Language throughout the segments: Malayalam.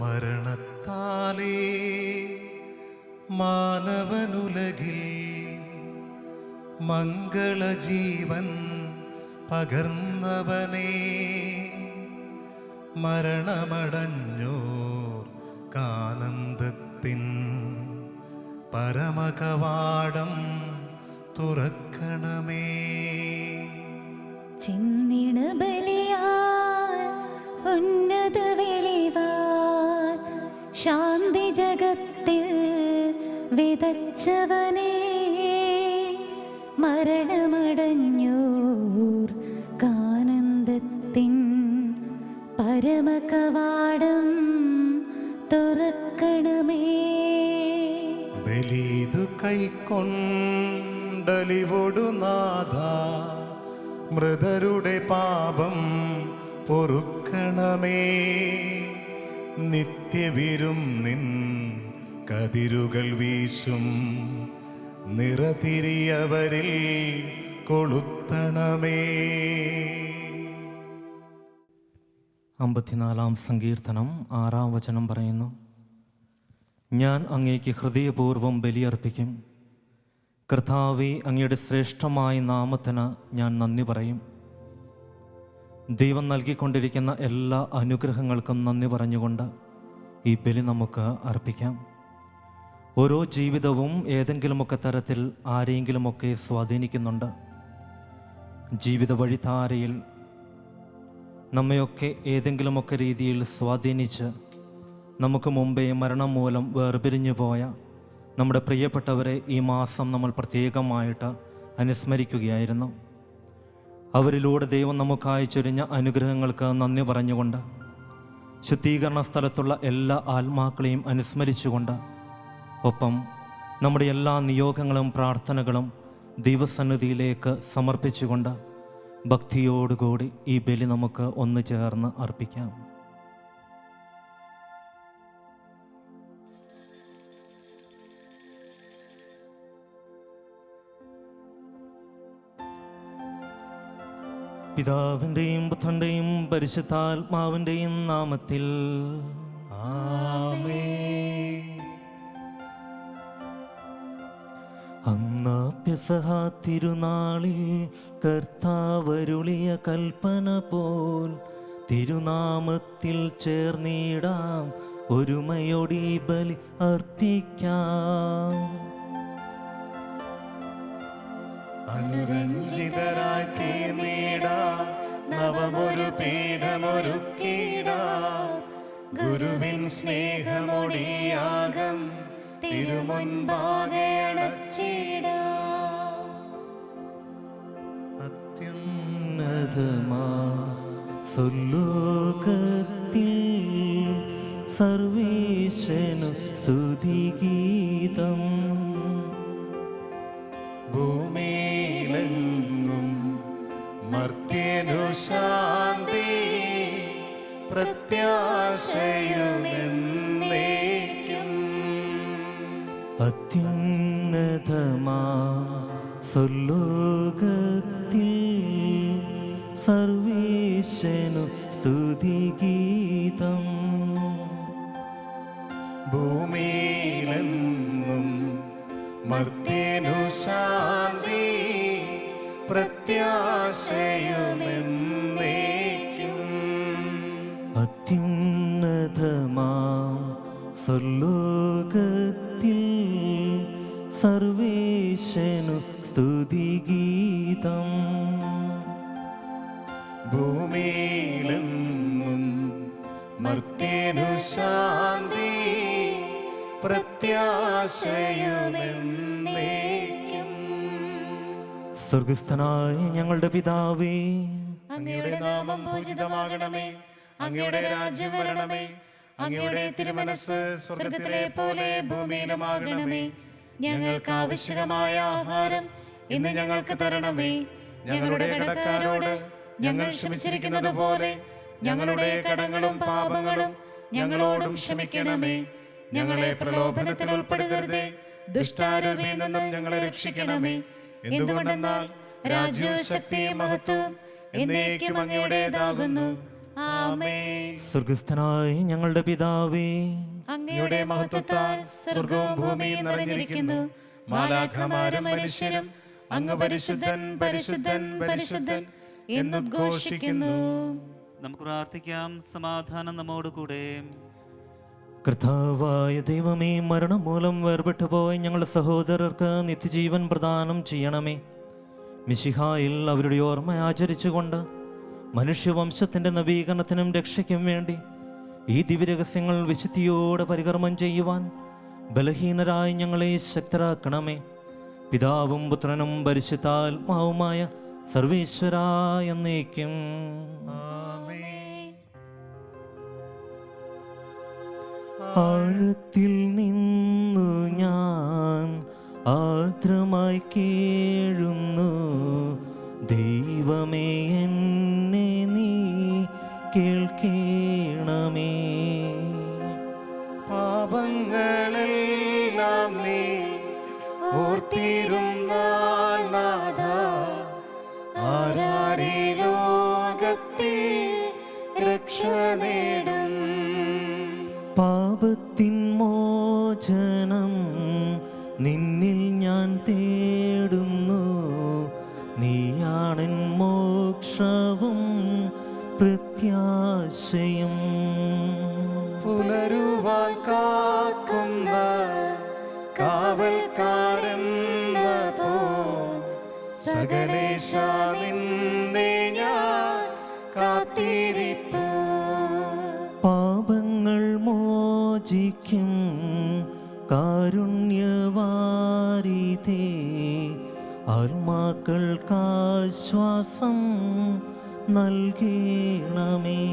മരണത്താലേ മാനവനുലകിൽ മംഗളജീവൻ പകർന്നവനേ, മരണമടഞ്ഞോർക്കാനന്ദത്തിൻ പരമകവാടം തുറക്കണമേ. ചിന്നിണ ബലിയാൽ ഉന്നത വെളിവാൽ ശാന്തി ജഗത്തിൽ വിതച്ചവനേ, മരണമടഞ്ഞോർ കാനന്ദത്തിൻ പരമകവാടം തുറക്കണമേ. ബലിതു കൈക്കൊണ്ടലിവൊടു നാഥ, മൃതരുടെ പാപം പൊറുക്കണമേ. നിത്യവിരും നിൻ കതിരുകൾ വീശും നിറതിരിയവരിൽ കൊളുത്തണമേ. 54-ാം സങ്കീർത്തനം 6-ാം വചനം പറയുന്നു, ഞാൻ അങ്ങേക്ക് ഹൃദയപൂർവ്വം ബലിയർപ്പിക്കും. കർത്താവേ, അങ്ങയുടെ ശ്രേഷ്ഠമായ നാമത്തിന് ഞാൻ നന്ദി പറയും. ദൈവം നൽകിക്കൊണ്ടിരിക്കുന്ന എല്ലാ അനുഗ്രഹങ്ങൾക്കും നന്ദി പറഞ്ഞുകൊണ്ട് ഈ ബലി നമുക്ക് അർപ്പിക്കാം. ഓരോ ജീവിതവും ഏതെങ്കിലുമൊക്കെ തരത്തിൽ ആരെങ്കിലുമൊക്കെ സ്വാധീനിക്കുന്നുണ്ട്. ജീവിത വഴിധാരയിൽ നമ്മയൊക്കെ ഏതെങ്കിലുമൊക്കെ രീതിയിൽ സ്വാധീനിച്ച് നമുക്ക് മുമ്പേ മരണം മൂലം വേർപിരിഞ്ഞു പോയ നമ്മുടെ പ്രിയപ്പെട്ടവരെ ഈ മാസം നമ്മൾ പ്രത്യേകമായിട്ട് അനുസ്മരിക്കുകയായിരുന്നു. അവരിലൂടെ ദൈവം നമുക്കായി ചൊരിഞ്ഞ അനുഗ്രഹങ്ങൾക്ക് നന്ദി പറഞ്ഞുകൊണ്ട് ശുദ്ധീകരണ സ്ഥലത്തുള്ള എല്ലാ ആത്മാക്കളെയും അനുസ്മരിച്ചുകൊണ്ട്, ഒപ്പം നമ്മുടെ എല്ലാ നിയോഗങ്ങളും പ്രാർത്ഥനകളും ദൈവസന്നിധിയിലേക്ക് സമർപ്പിച്ചുകൊണ്ട് ഭക്തിയോടുകൂടി ഈ ബലി നമുക്ക് ഒന്ന് ചേർന്ന് അർപ്പിക്കാം. പിതാവിൻ്റെയും പുത്രൻ്റെയും പരിശുദ്ധാത്മാവിൻ്റെയും നാമത്തിൽ ആമേൻ. അന്നാ പെസഹ തിരുനാളിൽ കർത്താവരുളിയ കൽപ്പന പോൽ തിരുനാമത്തിൽ ചേർന്നിടാം, ഒരുമയോടി ബലി അർപ്പിക്കാം. അനുരഞ്ജിതരായി തീർന്നിടാം, നവമൊരു പീഠമൊരുക്കിടാം. ഗുരുവിൻ സ്നേഹമൊടിയാകം തിരുമുൻപാകെ അണച്ചിടാം. അത്യുന്നതമാ സ്വർലോകത്തിൽ സർവേശനു സ്തുതിഗീതം. ഭൂമിയിലെങ്ങും മർത്യനു ശാന്തി, പ്രത്യാശയുമെന്നേക്കും. അത്യുന്നതമാ സ്വർലോകത്തിൽ സർവേശനു സ്തുതിഗീതം. ഭൂമിയിലെങ്ങും മർത്യനു ശാന്തി, പ്രത്യാശയുമെന്നേക്കും. അത്യുന്നതമാ സ്വർലോകത്തിൽ സർവേശനു സ്തുതിഗീതം. ഭൂമിയിലെങ്ങും മർത്യനു ശാന്തി, പ്രത്യാശയുമെന്നേക്കും. സ്വർഗസ്ഥനായ ഞങ്ങളുടെ പിതാവേ, അങ്ങയുടെ നാമം പൂജിതമാകണമേ. അങ്ങയുടെ രാജ്യം വരണമേ. അങ്ങയുടെ തിരുമനസ് സ്വർഗത്തിലെ പോലെ ഭൂമിയിലുമാകണമേ. ഞങ്ങൾക്ക് ആവശ്യമായ ആഹാരം ഇന്ന് ഞങ്ങൾക്ക് തരണമേ. ഞങ്ങളുടെ കടക്കാരോട് ഞങ്ങൾ ക്ഷമിച്ചിരിക്കുന്നത് പോലെ ഞങ്ങളുടെ കടങ്ങളും പാപങ്ങളും ഞങ്ങളോടും ക്ഷമിക്കണമേ. ഞങ്ങളെ പ്രലോഭനത്തിൽ ഉൾപ്പെടുത്തരുതേ, ദുഷ്ടാരൂപിയിൽ നിന്നും ഞങ്ങളെ രക്ഷിക്കണമേ. എന്തുകൊണ്ടെന്നാൽ രാജ്യവും ശക്തിയും മഹത്വവും എന്നേക്കും അങ്ങയുടേതാകുന്നു. ആമേൻ. സ്വർഗസ്ഥനായ ഞങ്ങളുടെ പിതാവേ, അങ്ങയുടെ മഹത്വത്താൽ സ്വർഗവും ഭൂമിയും നിറഞ്ഞിരിക്കുന്നു. മാലാഖമാരും മനുഷ്യരും അങ്ങ് പരിശുദ്ധൻ പരിശുദ്ധൻ പരിശുദ്ധൻ എന്നുദ്ഘോഷിക്കുന്നു. നമുക്ക് പ്രാർത്ഥിക്കാം. സമാധാനം നമ്മോടുകൂടെ. കർത്താവായ ദൈവമേ, മരണം മൂലം വേർപെട്ടു പോയ ഞങ്ങളുടെ സഹോദരർക്ക് നിത്യജീവൻ പ്രദാനം ചെയ്യണമേ. മിശിഹായിൽ അവരുടെ ഓർമ്മ ആചരിച്ചുകൊണ്ട് മനുഷ്യവംശത്തിൻ്റെ നവീകരണത്തിനും രക്ഷയ്ക്കും വേണ്ടി ഈ ദിവ്യരഹസ്യങ്ങൾ വിശുദ്ധിയോടെ പരികർമ്മം ചെയ്യുവാൻ ബലഹീനരായി ഞങ്ങളെ ശക്തരാക്കണമേ. പിതാവും പുത്രനും പരിശുദ്ധാത്മാവുമായ സർവേശ്വരായ എന്നേക്കും. ആഴത്തിൽ നിന്നു ഞാൻ ആർദ്രമായി കേഴുന്നു, ദൈവമേ എന്നെ നീ കേൾക്കണമേ. പാപങ്ങളെല്ലാം നീ ഓർത്തിരുന്നാൽ നാഥ, ആരാരീ ലോകത്തിൽ രക്ഷ നേടും. പാപത്തിൻ മോചനം നിന്നിൽ ഞാൻ തേടുന്നു, നീയാണെൻ മോക്ഷവും പ്രത്യാശയും. പുലരുവാൻ കാക്കുന്ന കാവൽക്കാരെന്ന പോ സകലേശ നിന്നെ ഞാൻ കാത്തിരിപ്പൂ. പാപങ്ങൾ മോചിക്കും കാരുണ്യവാരിധേ, ആത്മാക്കൾക്കാശ്വാസം നൽകണമേ.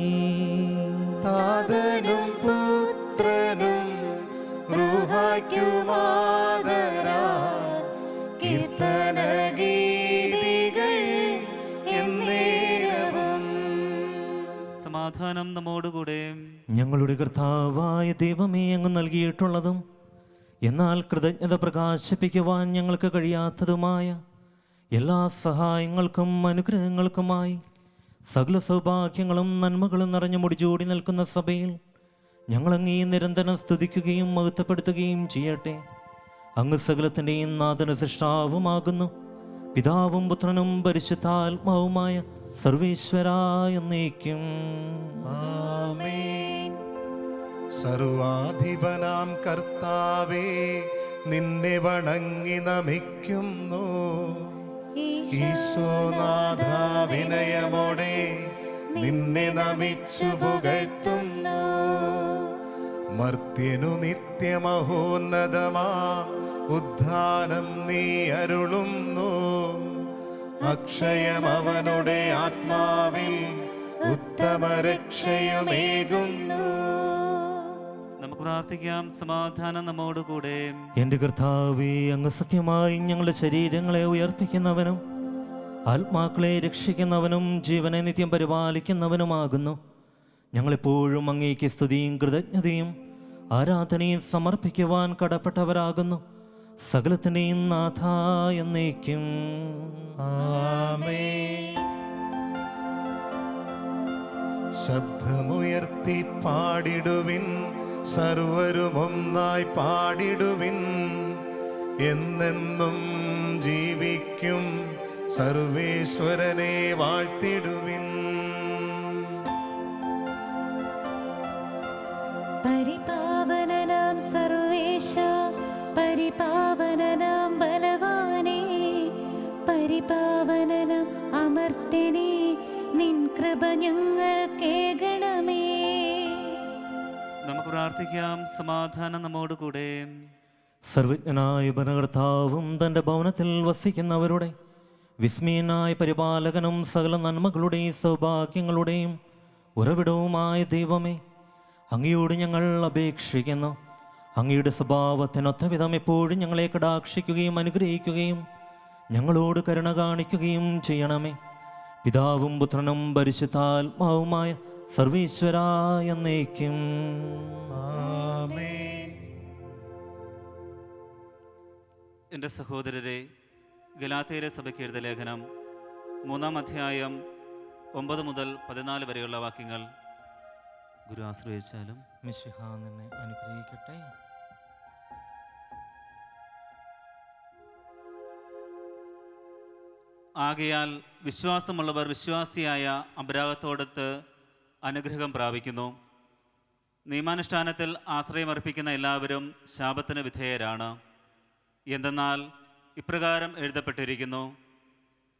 താതനും പുത്രനും റൂഹായ്ക്കുമാദരാൽ കീർത്തനഗീതികൾ എന്നേരവും. സമാധാനം നമ്മോടുകൂടെ. ഞങ്ങളുടെ കർത്താവായ ദൈവമേ, അങ്ങ് നൽകിയിട്ടുള്ളതും എന്നാൽ കൃതജ്ഞത പ്രകാശിപ്പിക്കുവാൻ ഞങ്ങൾക്ക് കഴിയാത്തതുമായ എല്ലാ സഹായങ്ങൾക്കും അനുഗ്രഹങ്ങൾക്കുമായി സകല സൗഭാഗ്യങ്ങളും നന്മകളും നിറഞ്ഞു മുടിചൂടി നിൽക്കുന്ന സഭയിൽ ഞങ്ങളങ്ങേ നിരന്തരം സ്തുതിക്കുകയും മഹത്വപ്പെടുത്തുകയും ചെയ്യട്ടെ. അങ്ങ് സകലത്തിൻ്റെയും നാഥന സൃഷ്ടാവുമാകുന്നു. പിതാവും പുത്രനും പരിശുദ്ധാത്മാവുമായ സർവേശ്വരായ എന്നേക്കും. ആമേൻ. സർവാധിപനാം കർത്താവേ, നിന്നെ വണങ്ങി നമിക്കുന്നു. ഈശോനാഥ, വിനയമോടെ നിന്നെ നമിച്ചു പുകഴ്ത്തുന്നു. മർത്യനു നിത്യമഹോന്നതമാ ഉദ്ധാനം നീ അരുളുന്നു. അക്ഷയം അവനുടെ ആത്മാവിൽ ഉത്തമ രക്ഷയുമേകുന്നു. നമുക്ക് പ്രാർത്ഥിക്കാം. സമാധാനം നമ്മോടുകൂടെ. എൻ്റെ കർത്താവേ, അങ്ങ് സത്യമായി ഞങ്ങളുടെ ശരീരങ്ങളെ ഉയർപ്പിക്കുന്നവനും ആത്മാക്കളെ രക്ഷിക്കുന്നവനും ജീവനെ നിത്യം പരിപാലിക്കുന്നവനുമാകുന്നു. ഞങ്ങളെപ്പോഴും അങ്ങേക്ക് സ്തുതിയും കൃതജ്ഞതയും ആരാധനയും സമർപ്പിക്കുവാൻ കടപ്പെട്ടവരാകുന്നു. സകലത്തിൻ്റെയും നാഥ എന്നേക്കും. ആമേൻ. ശബ്ദമുയർത്തി പാടിടുവിൻ, സർവരും ഒന്നായി പാടിടുവിൻ. എന്നെന്നും ജീവിക്കും സർവേശ്വരനെ വാഴ്ത്തിടുവിൻ. പരിപാവനനാം സർവേശ, പരിപാവനനാം ബലവാനേ, പരിപാവനനാം അമർത്യനേ, നിൻ കൃപ ഞങ്ങൾ കേൾക്കണമേ. നമുക്ക് പ്രാർത്ഥിക്കാം. സമാധാനം നമ്മോടുകൂടെ. സർവജ്ഞനായ ഭരണകർത്താവും തൻ്റെ ഭവനത്തിൽ വസിക്കുന്നവരുടെ വിസ്മയനായ പരിപാലകനും സകല നന്മകളുടെയും സൗഭാഗ്യങ്ങളുടെയും ഉറവിടവുമായ ദൈവമേ, അങ്ങയോട് ഞങ്ങൾ അപേക്ഷിക്കുന്നു. അങ്ങയുടെ സ്വഭാവത്തിനൊത്ത വിധം എപ്പോഴും ഞങ്ങളെ കടാക്ഷിക്കുകയും അനുഗ്രഹിക്കുകയും ഞങ്ങളോട് കരുണ കാണിക്കുകയും ചെയ്യണമേ. പിതാവും പുത്രനും പരിശുദ്ധാത്മാവുമായ സർവേശ്വരായ എന്നേക്കും. ആമേൻ. എൻ്റെ സഹോദരരെ, ഗലാത്യയിലെ സഭയ്ക്ക് എഴുതിയ ലേഖനം 3-ാം അധ്യായം 9 മുതൽ 14 വരെയുള്ള വാക്യങ്ങൾ. ഗുരു ആശ്രയിച്ചാലും. മിശിഹ നിന്നെ അനുഗ്രഹിക്കട്ടെ. ആകയാൽ വിശ്വാസമുള്ളവർ വിശ്വാസിയായ അബ്രാഹത്തോടൊത്ത് അനുഗ്രഹം പ്രാപിക്കുന്നു. നിയമാനുഷ്ഠാനത്തിൽ ആശ്രയമർപ്പിക്കുന്ന എല്ലാവരും ശാപത്തിന് വിധേയരാണ്. എന്തെന്നാൽ ഇപ്രകാരം എഴുതപ്പെട്ടിരിക്കുന്നു: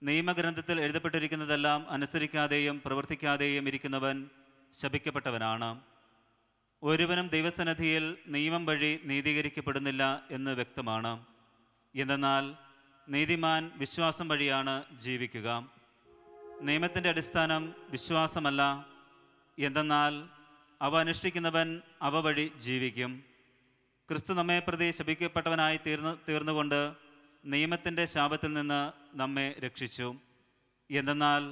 നിയമഗ്രന്ഥത്തിൽ എഴുതപ്പെട്ടിരിക്കുന്നതെല്ലാം അനുസരിക്കാതെയും പ്രവർത്തിക്കാതെയും ഇരിക്കുന്നവൻ ശപിക്കപ്പെട്ടവനാണ്. ഒരുവനും ദൈവസന്നിധിയിൽ നിയമം വഴി നീതീകരിക്കപ്പെടുന്നില്ല എന്ന് വ്യക്തമാണ്. എന്തെന്നാൽ നീതിമാൻ വിശ്വാസം വഴിയാണ് ജീവിക്കുക. നിയമത്തിൻ്റെ അടിസ്ഥാനം വിശ്വാസമല്ല, എന്തെന്നാൽ അവ അനുഷ്ഠിക്കുന്നവൻ അവ വഴി ജീവിക്കും. ക്രിസ്തു നമ്മെ പ്രതി ശപിക്കപ്പെട്ടവനായി തീർന്നുകൊണ്ട് നിയമത്തിൻ്റെ ശാപത്തിൽ നിന്ന് നമ്മെ രക്ഷിച്ചു. എന്തെന്നാൽ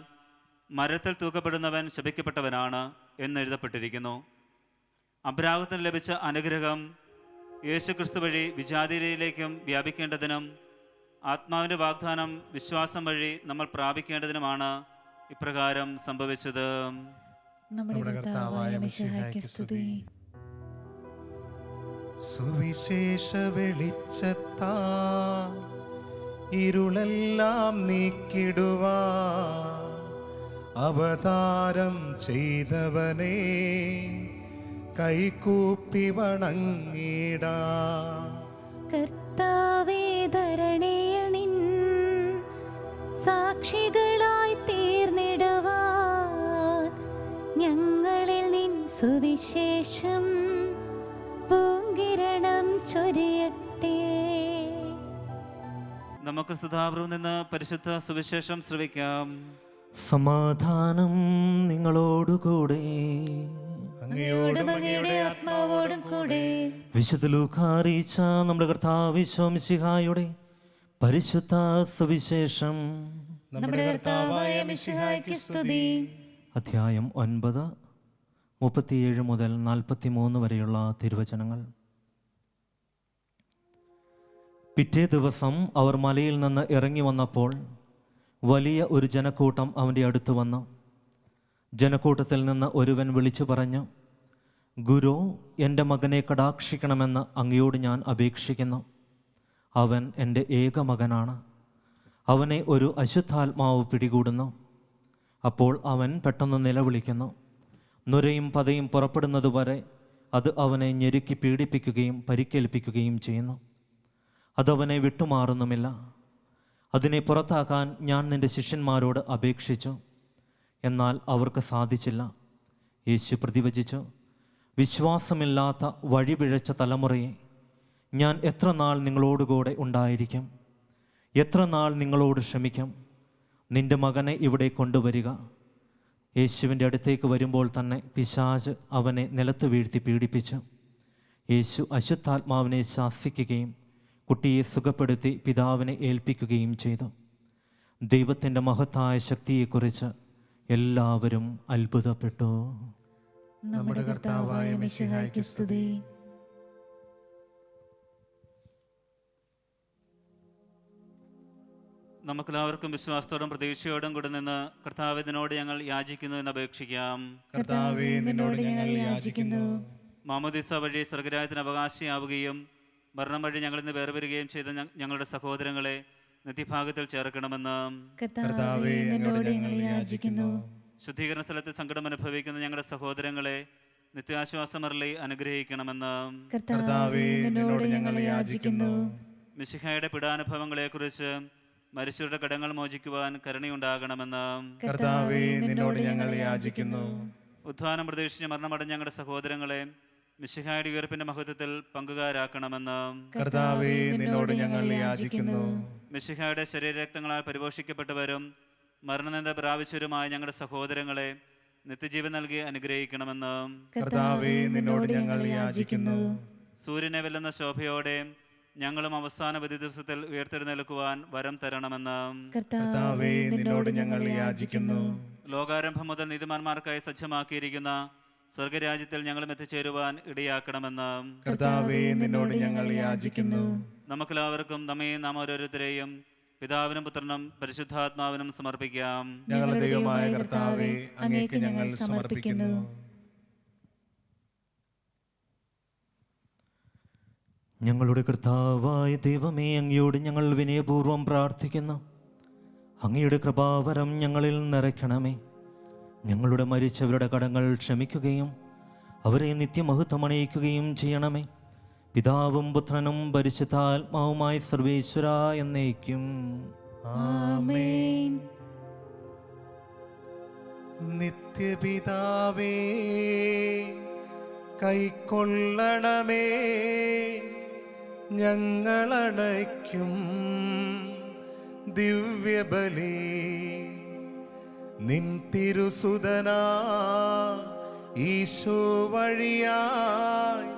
മരത്തിൽ തൂക്കപ്പെടുന്നവൻ ശപിക്കപ്പെട്ടവനാണ് എന്നെഴുതപ്പെട്ടിരിക്കുന്നു. അബ്രാഹത്തിന് ലഭിച്ച അനുഗ്രഹം യേശു ക്രിസ്തു വഴി വിജാതിയിലേക്കും വ്യാപിക്കേണ്ടതിനും ആത്മാവിൻ്റെ വാഗ്ദാനം വിശ്വാസം വഴി നമ്മൾ പ്രാപിക്കേണ്ടതിനുമാണ് ഇപ്രകാരം സംഭവിച്ചത്. നമ്മുടെ കർത്താവായ മിശിഹായ്ക്ക് സ്തുതി. സുവിശേഷ വെളിച്ചത്താ ഇരുളെല്ലാം നീക്കിടുവാ അവതാരം ചെയ്തവനെ കൈകൂപ്പി വണങ്ങിടാ. കർത്താവേ, ധരണിയിൽ നിൻ സാക്ഷികളായി തീർന്നിടുവാൻ ഞങ്ങളിൽ നിൻ സുവിശേഷം പൂങ്കിരണം ചൊരിയട്ടെ. നമുക്ക് സദാപ്രഭുവിൽ നിന്ന് പരിശുദ്ധ സുവിശേഷം ശ്രവിക്കാം. സമാധാനം നിങ്ങളോടുകൂടെ. അങ്ങയോടും അങ്ങയുടെ ആത്മാവോടും കൂടെ. വിശുദ്ധ ലൂക്കാ അറിയിച്ച നമ്മുടെ കർത്താവ് മിശിഹായുടെ പരിശുദ്ധ സുവിശേഷം. നമ്മുടെ കർത്താവായ മിശിഹായ്ക്ക് സ്തുതി. അധ്യായം 9, 37 മുതൽ 43 വരെയുള്ള തിരുവചനങ്ങൾ. പിറ്റേ ദിവസം അവർ മലയിൽ നിന്ന് ഇറങ്ങി വന്നപ്പോൾ വലിയ ഒരു ജനക്കൂട്ടം അവൻ്റെ അടുത്ത് വന്നു. ജനക്കൂട്ടത്തിൽ നിന്ന് ഒരുവൻ വിളിച്ചു പറഞ്ഞു: ഗുരു, എൻ്റെ മകനെ കടാക്ഷിക്കണമെന്ന് അങ്ങയോട് ഞാൻ അപേക്ഷിക്കുന്നു. അവൻ എൻ്റെ ഏക മകനാണ്. അവനെ ഒരു അശുദ്ധാത്മാവ് പിടികൂടുന്നു. അപ്പോൾ അവൻ പെട്ടെന്ന് നിലവിളിക്കുന്നു. നുരയും പതയും പുറപ്പെടുന്നതുവരെ അത് അവനെ ഞെരുക്കി പീഡിപ്പിക്കുകയും പരിക്കേൽപ്പിക്കുകയും ചെയ്യുന്നു. അതവനെ വിട്ടുമാറുന്നുമില്ല. അതിനെ പുറത്താക്കാൻ ഞാൻ നിൻ്റെ ശിഷ്യന്മാരോട് അപേക്ഷിച്ചു, എന്നാൽ അവർക്ക് സാധിച്ചില്ല. യേശു പ്രതിവചിച്ചു: വിശ്വാസമില്ലാത്ത വഴിപിഴച്ച തലമുറയെ, ഞാൻ എത്ര നാൾ നിങ്ങളോടുകൂടെ ഉണ്ടായിരിക്കും? എത്ര നാൾ നിങ്ങളോട് ക്ഷമിക്കും? നിൻ്റെ മകനെ ഇവിടെ കൊണ്ടുവരിക. യേശുവിൻ്റെ അടുത്തേക്ക് വരുമ്പോൾ തന്നെ പിശാച് അവനെ നിലത്ത് വീഴ്ത്തി പീഡിപ്പിച്ചു. യേശു അശുദ്ധാത്മാവിനെ ശാസിക്കുകയും കുട്ടിയെ സുഖപ്പെടുത്തി പിതാവിനെ ഏൽപ്പിക്കുകയും ചെയ്തു. ദൈവത്തിൻ്റെ മഹത്തായ ശക്തിയെക്കുറിച്ച് എല്ലാവരും അത്ഭുതപ്പെട്ടു. നമ്മുടെ കർത്താവായ മിശിഹായ്ക്ക് സ്തുതി. നമുക്കെല്ലാവർക്കും വിശ്വാസത്തോടും പ്രതീക്ഷയോടും കൂടെ നിന്ന് കർത്താവേ, നിന്നോട് ഞങ്ങൾ യാചിക്കുന്നു എന്ന് അപേക്ഷിക്കാം. കർത്താവേ, നിന്നോട് ഞങ്ങൾ യാചിക്കുന്നു. മാമോദീസ വഴി സ്വർഗരാജ്യത്തിന് അവകാശിയാവുകയും മരണം വഴി ഞങ്ങളിൽ നിന്ന് വേർപിരിയുകയും ചെയ്ത ഞങ്ങളുടെ സഹോദരങ്ങളെ നിത്യഭാഗത്തിൽ ചേർക്കണമെന്ന്. കർത്താവേ, നിന്നോട് ഞങ്ങൾ യാചിക്കുന്നു. ശുദ്ധീകരണ സ്ഥലത്ത് സങ്കടം അനുഭവിക്കുന്ന ഞങ്ങളുടെ സഹോദരങ്ങളെ നിത്യാശ്വാസമരളി അനുഗ്രഹിക്കണമെന്ന്. കർത്താവേ, നിന്നോട് ഞങ്ങൾ യാചിക്കുന്നു. മിശിഹായുടെ പീഡാനുഭവങ്ങളെക്കുറിച്ച് മരിച്ചവരുടെ കടങ്ങൾ മോചിക്കുവാൻ കരുണയുണ്ടാകണമെന്ന്. കർത്താവേ, നിന്നോട് ഞങ്ങൾ യാചിക്കുന്നു. ഉദ്ധാനം പ്രതീക്ഷിച്ച് മരണമടഞ്ഞ ഞങ്ങളുടെ സഹോദരങ്ങളെ മിശിഹായുടെ ഉയർപ്പിന്റെ മഹത്വത്തിൽ പങ്കുകാരാക്കണമെന്ന്. കർത്താവേ, നിന്നോട് ഞങ്ങൾ യാചിക്കുന്നു. മിശിഹായുടെ ശരീരരക്തങ്ങളാൽ പരിപോഷിക്കപ്പെട്ടവരും മരണനിന്ദ പ്രാപിച്ചവരുമായ ഞങ്ങളുടെ സഹോദരങ്ങളെ നിത്യജീവൻ നൽകി അനുഗ്രഹിക്കണമെന്ന്. കർത്താവേ, നിന്നോട് ഞങ്ങൾ യാചിക്കുന്നു. സൂര്യനെ വെല്ലുന്ന ശോഭയോടെ ഞങ്ങളും അവസാന വിധി ദിവസത്തിൽ ഉയർത്തെഴുന്നേൽക്കുവാൻ വരം തരണമെന്ന്. കർത്താവേ, നിന്നോട് ഞങ്ങൾ യാചിക്കുന്നു. ലോകാരംഭം മുതൽ നീതിമാന്മാർക്കായി സജ്ജമാക്കിയിരിക്കുന്ന സ്വർഗരാജ്യത്തിൽ ഞങ്ങളും എത്തിച്ചേരുവാൻ ഇടയാക്കണമെന്ന്. കർത്താവേ, നിന്നോട് ഞങ്ങൾ യാചിക്കുന്നു. നമുക്കെല്ലാവർക്കും നമ്മയും നാം ഓരോരുത്തരെയും പിതാവിനും പുത്രനും പരിശുദ്ധാത്മാവിനും സമർപ്പിക്കാം. ഞങ്ങളുടെ ദൈവമായ കർത്താവേ, അങ്ങേക്ക് ഞങ്ങൾ സമർപ്പിക്കുന്നു. ഞങ്ങളുടെ കർത്താവായ ദൈവമേ, അങ്ങയോട് ഞങ്ങൾ വിനയപൂർവ്വം പ്രാർത്ഥിക്കുന്നു. അങ്ങയുടെ കൃപാവരം ഞങ്ങളിൽ നിറയ്ക്കണമേ. ഞങ്ങളുടെ മരിച്ചവരുടെ കടങ്ങൾ ക്ഷമിക്കുകയും അവരെ നിത്യമഹത്വമണിയിക്കുകയും ചെയ്യണമേ. പിതാവും പുത്രനും പരിശുദ്ധാത്മാവുമായ സർവേശ്വര എന്നേക്കും. ആമേൻ. നിത്യപിതാവേ, കൈക്കൊള്ളണമേ ഞങ്ങളണയ്ക്കും ദിവ്യബലി. നിൻ തിരുസുതനാ ഈശോ വഴിയായി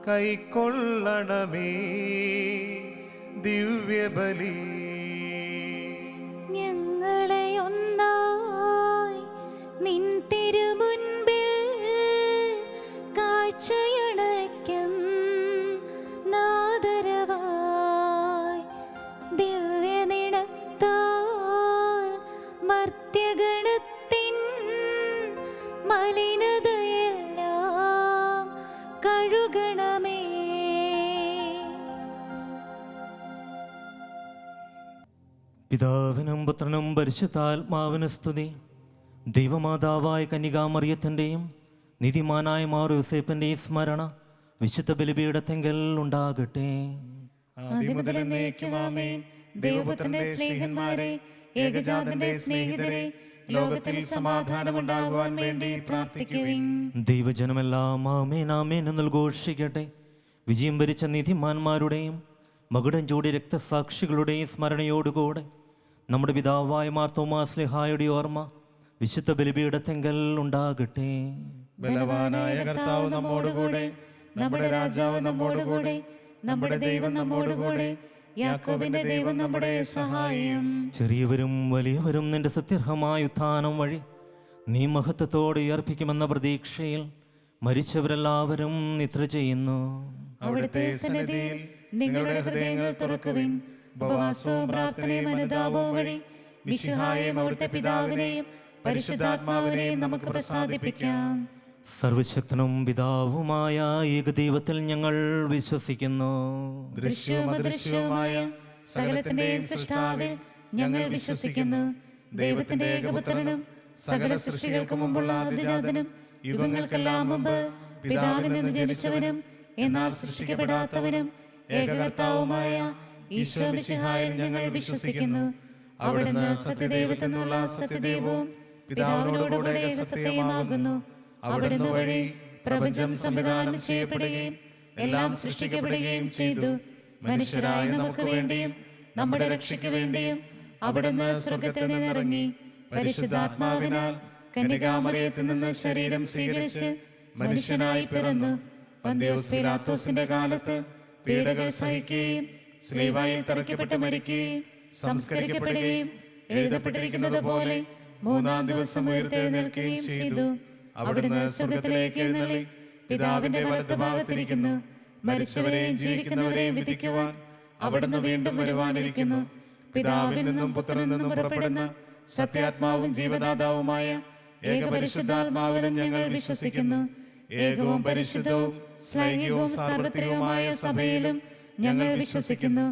കൈക്കൊള്ളണമേ ദിവ്യബലി. ഞങ്ങളെ ഒന്നായി നിൻ തിരുമുൻപിൽ കാഴ്ചയണയ്ക്കും നാദരവായി ദിവ്യനിണത്താൽ മർത്യഗണത്തിൻ മലിനതയെല്ലാം കഴുകണമേ. പിതാവിനും പുത്രനും പരിശുദ്ധാത്മാവിന് സ്തുതി. ദൈവമാതാവായ കന്യകാമറിയത്തിൻ്റെയും നീതിമാനായ മാർ യോസേപ്പിൻ്റെയും സ്മരണ വിശുദ്ധ ബലിപീഠത്തെങ്കിൽ ഉണ്ടാകട്ടെ. ആദിമുതൽ എന്നേക്കും ആമേൻ. ദൈവപുത്രന്റെ സ്നേഹന്മാരെ, ഏകജാതന്റെ സ്നേഹിതരെ, ലോകത്തിൽ സമാധാനമുണ്ടാകുവാൻ വേണ്ടി പ്രാർത്ഥിക്കുവിൻ. ദൈവജനമെല്ലാം ആമേൻ ആമേൻ എന്ന് ഘോഷിക്കട്ടെ. വിജയം വരിച്ച നീതിമാന്മാരുടെയും മകുടം ചൂടി രക്തസാക്ഷികളുടെയും സ്മരണയോടുകൂടെ നമ്മുടെ പിതാവായ മാർ തോമാശ്ലീഹായുടെ ഓർമ്മ വിശുദ്ധ ബലിപീഠത്തെങ്കിൽ ഉണ്ടാകട്ടെ. ബലവാനായ കർത്താവ് നമ്മോടുകൂടെ, നമ്മുടെ രാജാവ് നമ്മോടുകൂടെ, നമ്മുടെ ദൈവം നമ്മോടുകൂടെ, യാക്കോബിന്റെ ദൈവം നമ്മുടെ സഹായം. ചെറിയവരും വലിയവരും നിന്റെ സത്യർഹമായ ഉത്ഥാനം വഴി നീ മഹത്വത്തോടെ ഉയർപ്പിക്കുമെന്ന പ്രതീക്ഷയിൽ മരിച്ചവരെല്ലാവരും നിദ്ര ചെയ്യുന്നു. അവിടുത്തെ സന്നിധിയിൽ നിങ്ങളുടെ ഹൃദയങ്ങൾ തുറക്കുവിൻ. ഉപവാസവും പ്രാർത്ഥനയും അനുതാപവും വഴി മിശിഹായെയും അവിടുത്തെ പിതാവിനെയും പരിശുദ്ധാത്മാവിനെയും നമുക്ക് പ്രസാദിപ്പിക്കാം. സർവശക്തനും പിതാവുമായ ഏകദൈവത്തിൽ ഞങ്ങൾ വിശ്വസിക്കുന്നു. ദൃശ്യവും അദൃശ്യവുമായ സകലത്തിന്റെയും സൃഷ്ടാവിൽ ഞങ്ങൾ വിശ്വസിക്കുന്നു. ദൈവത്തിന്റെ ഏകപുത്രനും സകല സൃഷ്ടികൾക്ക് മുമ്പുള്ള ആദിജാതനും യുഗങ്ങൾക്കെല്ലാം മുമ്പ് പിതാവിൽ നിന്ന് ജനിച്ചവനും എന്നാൽ സൃഷ്ടിക്കപ്പെടാത്തവനും ഏകകർത്താവുമായ ഈശോ മിശിഹായിൽ ഞങ്ങൾ വിശ്വസിക്കുന്നു. അവിടുന്ന് സത്യദൈവത്തിൽ നിന്നുള്ള സത്യദൈവവും പിതാവിനോടുകൂടെ സത്യമാകുന്നു. അവിടുന്ന് വഴി പ്രപഞ്ചം സംവിധാനം ചെയ്യപ്പെടുകയും എല്ലാം സൃഷ്ടിക്കപ്പെടുകയും ചെയ്തു. മനുഷ്യരായ നമുക്ക് വേണ്ടിയും നമ്മുടെ രക്ഷയ്ക്ക് വേണ്ടിയും അവിടുന്ന് സ്വർഗത്തിൽ നിന്നിറങ്ങി പരിശുദ്ധാത്മാവിനാൽ കന്യകാമറിയത്തിൽ നിന്ന് ശരീരം സ്വീകരിച്ച് മനുഷ്യനായി പിറന്നു. പന്തിയോസ് പീലാത്തോസിന്റെ കാലത്ത് പീഡകൾ സഹിക്കുകയും സ്ലീവായിൽ തറയ്ക്കപ്പെട്ട് മരിക്കുകയും സംസ്കരിക്കപ്പെടുകയും എഴുതപ്പെട്ടിരിക്കുന്നത് പോലെ മൂന്നാം ദിവസം ഉയർത്തെഴുന്നേൽക്കുകയും ചെയ്തു. അവിടുന്ന് സ്വർഗത്തിലേക്ക് എഴുന്നള്ളി പിതാവിന്റെ വലത്തുഭാഗത്തിരിക്കുന്നു. മരിച്ചവരെയും ജീവിക്കുന്നവരെയും വിധിക്കുവാൻ അവിടുന്ന് വീണ്ടും വരുവാനിരിക്കുന്നു. പിതാവിൽ നിന്നും പുത്രനിൽ നിന്നും പുറപ്പെടുന്ന സത്യാത്മാവും ജീവദാതാവുമായ ഏകപരിശുദ്ധാത്മാവിലും ഞങ്ങൾ വിശ്വസിക്കുന്നു. ഏകവും പരിശുദ്ധവും ശ്ലൈഹികവും സാർവത്രികവുമായ സഭയിലും ഞങ്ങൾ വിശ്വസിക്കുന്നു.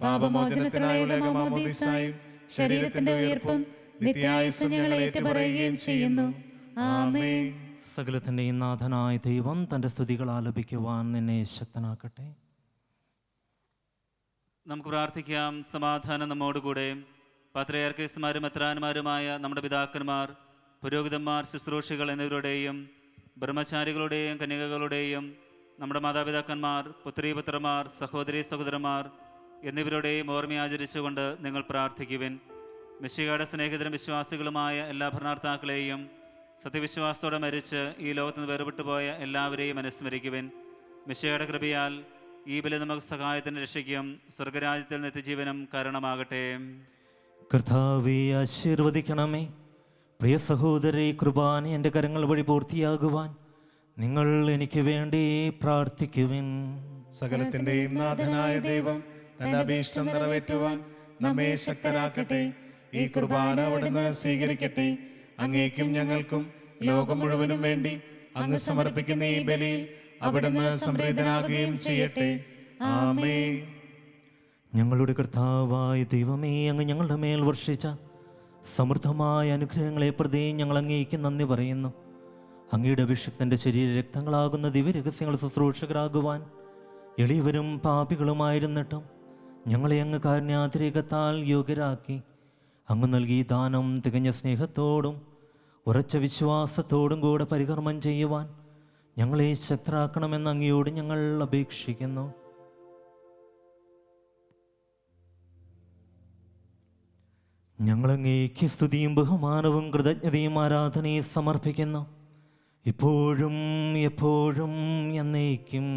പാപമോചനത്തിനായുള്ള മാമോദീസായും ശരീരത്തിന്റെ ഉയർപ്പും നിത്യായുസ്സും ഞങ്ങൾ ഏറ്റുപറയുകയും ചെയ്യുന്നു. ആമേൻ. സകലത്തിൻ്റെയും നാഥനായ ദൈവം തൻ്റെ സ്തുതികൾ ആലപിക്കുവാൻ നിന്നെ ശക്തനാക്കട്ടെ. നമുക്ക് പ്രാർത്ഥിക്കാം. സമാധാനം നമ്മോടുകൂടെ. പത്രിയാർക്കീസുമാരും മെത്രാന്മാരുമായ നമ്മുടെ പിതാക്കന്മാർ, പുരോഹിതന്മാർ, ശുശ്രൂഷികൾ എന്നിവരുടെയും ബ്രഹ്മചാരികളുടെയും കന്യകകളുടെയും നമ്മുടെ മാതാപിതാക്കന്മാർ, പുത്രീപുത്രന്മാർ, സഹോദരീ സഹോദരന്മാർ എന്നിവരുടെയും ഓർമ്മയാചരിച്ചുകൊണ്ട് നിങ്ങൾ പ്രാർത്ഥിക്കുവിൻ. മിശിഹായുടെ സ്നേഹിതരും വിശ്വാസികളുമായ എല്ലാ ഭരണാർത്ഥാക്കളെയും സത്യവിശ്വാസത്തോടെ മരിച്ച് ഈ ലോകത്ത് നിന്ന് വേർപെട്ടു പോയ എല്ലാവരെയും അനുസ്മരിക്കുവിൻ. മിശിഹായുടെ കൃപയാൽ ഈ ബലി നമുക്ക് സഹായത്തിന് രക്ഷയ്ക്കും സ്വർഗരാജ്യത്തിൽ നിത്യജീവനും കാരണമാകട്ടെ. കർത്താവേ, ആശീർവദിക്കണമേ. പ്രിയ സഹോദരി, കുർബാന എൻ്റെ കരങ്ങൾ വഴി പൂർത്തിയാകുവാൻ നിങ്ങൾ എനിക്ക് വേണ്ടി പ്രാർത്ഥിക്കുവിൻ. സകലത്തിന്റെയും നാഥനായ ദൈവം തന്റെ അഭീഷ്ടം നിറവേറ്റുവാൻ നമ്മെ ശക്തരാക്കട്ടെ. ഈ കുർബാന അവിടുന്ന് സ്വീകരിക്കട്ടെ. അങ്ങേക്കും ഞങ്ങൾക്കും ലോകം മുഴുവനും വേണ്ടി അങ്ങ് സമർപ്പിക്കുന്ന ഈ ബലിയിൽ അവിടുന്ന് സംപ്രീതനാകുകയും ചെയ്യട്ടെ. ആമേൻ. ഞങ്ങളുടെ കർത്താവായ ദൈവമേ, അങ്ങ് ഞങ്ങളുടെ മേൽ വർഷിച്ച സമൃദ്ധമായ അനുഗ്രഹങ്ങളെ പ്രതി ഞങ്ങൾ അങ്ങേക്ക് നന്ദി പറയുന്നു. അങ്ങയുടെ അഭിഷിക്തൻ്റെ ശരീര രക്തങ്ങളാകുന്ന ദിവ്യരഹസ്യങ്ങൾ ശുശ്രൂഷകരാകുവാൻ എളിയവരും പാപികളുമായിരുന്നിട്ടും ഞങ്ങളെ അങ്ങ് കാരുണ്യാതിരേകത്താൽ യോഗ്യരാക്കി. അങ്ങ് നൽകിയ ദാനം തികഞ്ഞ സ്നേഹത്തോടും ഉറച്ച വിശ്വാസത്തോടും കൂടെ പരികർമ്മം ചെയ്യുവാൻ ഞങ്ങളെ ശക്തരാക്കണമെന്ന് അങ്ങയോട് ഞങ്ങൾ അപേക്ഷിക്കുന്നു. ഞങ്ങളങ്ങേക്ക് സ്തുതിയും ബഹുമാനവും കൃതജ്ഞതയും ആരാധനയും സമർപ്പിക്കുന്നു, ഇപ്പോഴും എപ്പോഴും എന്നേക്കും.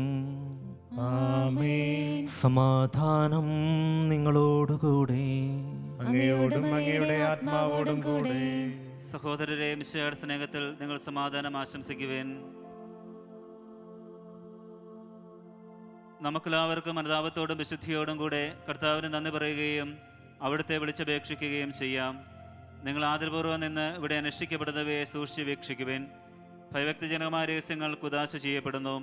ആമേൻ. സമാധാനം നിങ്ങളോടുകൂടെ. അങ്ങയോടും അങ്ങയുടെ ആത്മാവോടും കൂടെ. സഹോദരരെ, മിശിഹായുടെ സ്നേഹത്തിൽ നിങ്ങൾ സമാധാനം ആശംസിക്കുവേൻ. നമുക്കെല്ലാവർക്കും അനുതാപത്തോടും വിശുദ്ധിയോടും കൂടെ കർത്താവിന് നന്ദി പറയുകയും അവിടുത്തെ വിളിച്ചപേക്ഷിക്കുകയും ചെയ്യാം. നിങ്ങൾ ആദരപൂർവ്വം നിന്ന് ഇവിടെ അനുഷ്ഠിക്കപ്പെടുന്നവയെ സൂക്ഷിച്ച് വീക്ഷിക്കുവേൻ. ഭയഭക്തിജനകമായ രഹസ്യങ്ങൾ കുദാശ ചെയ്യപ്പെടുന്നു.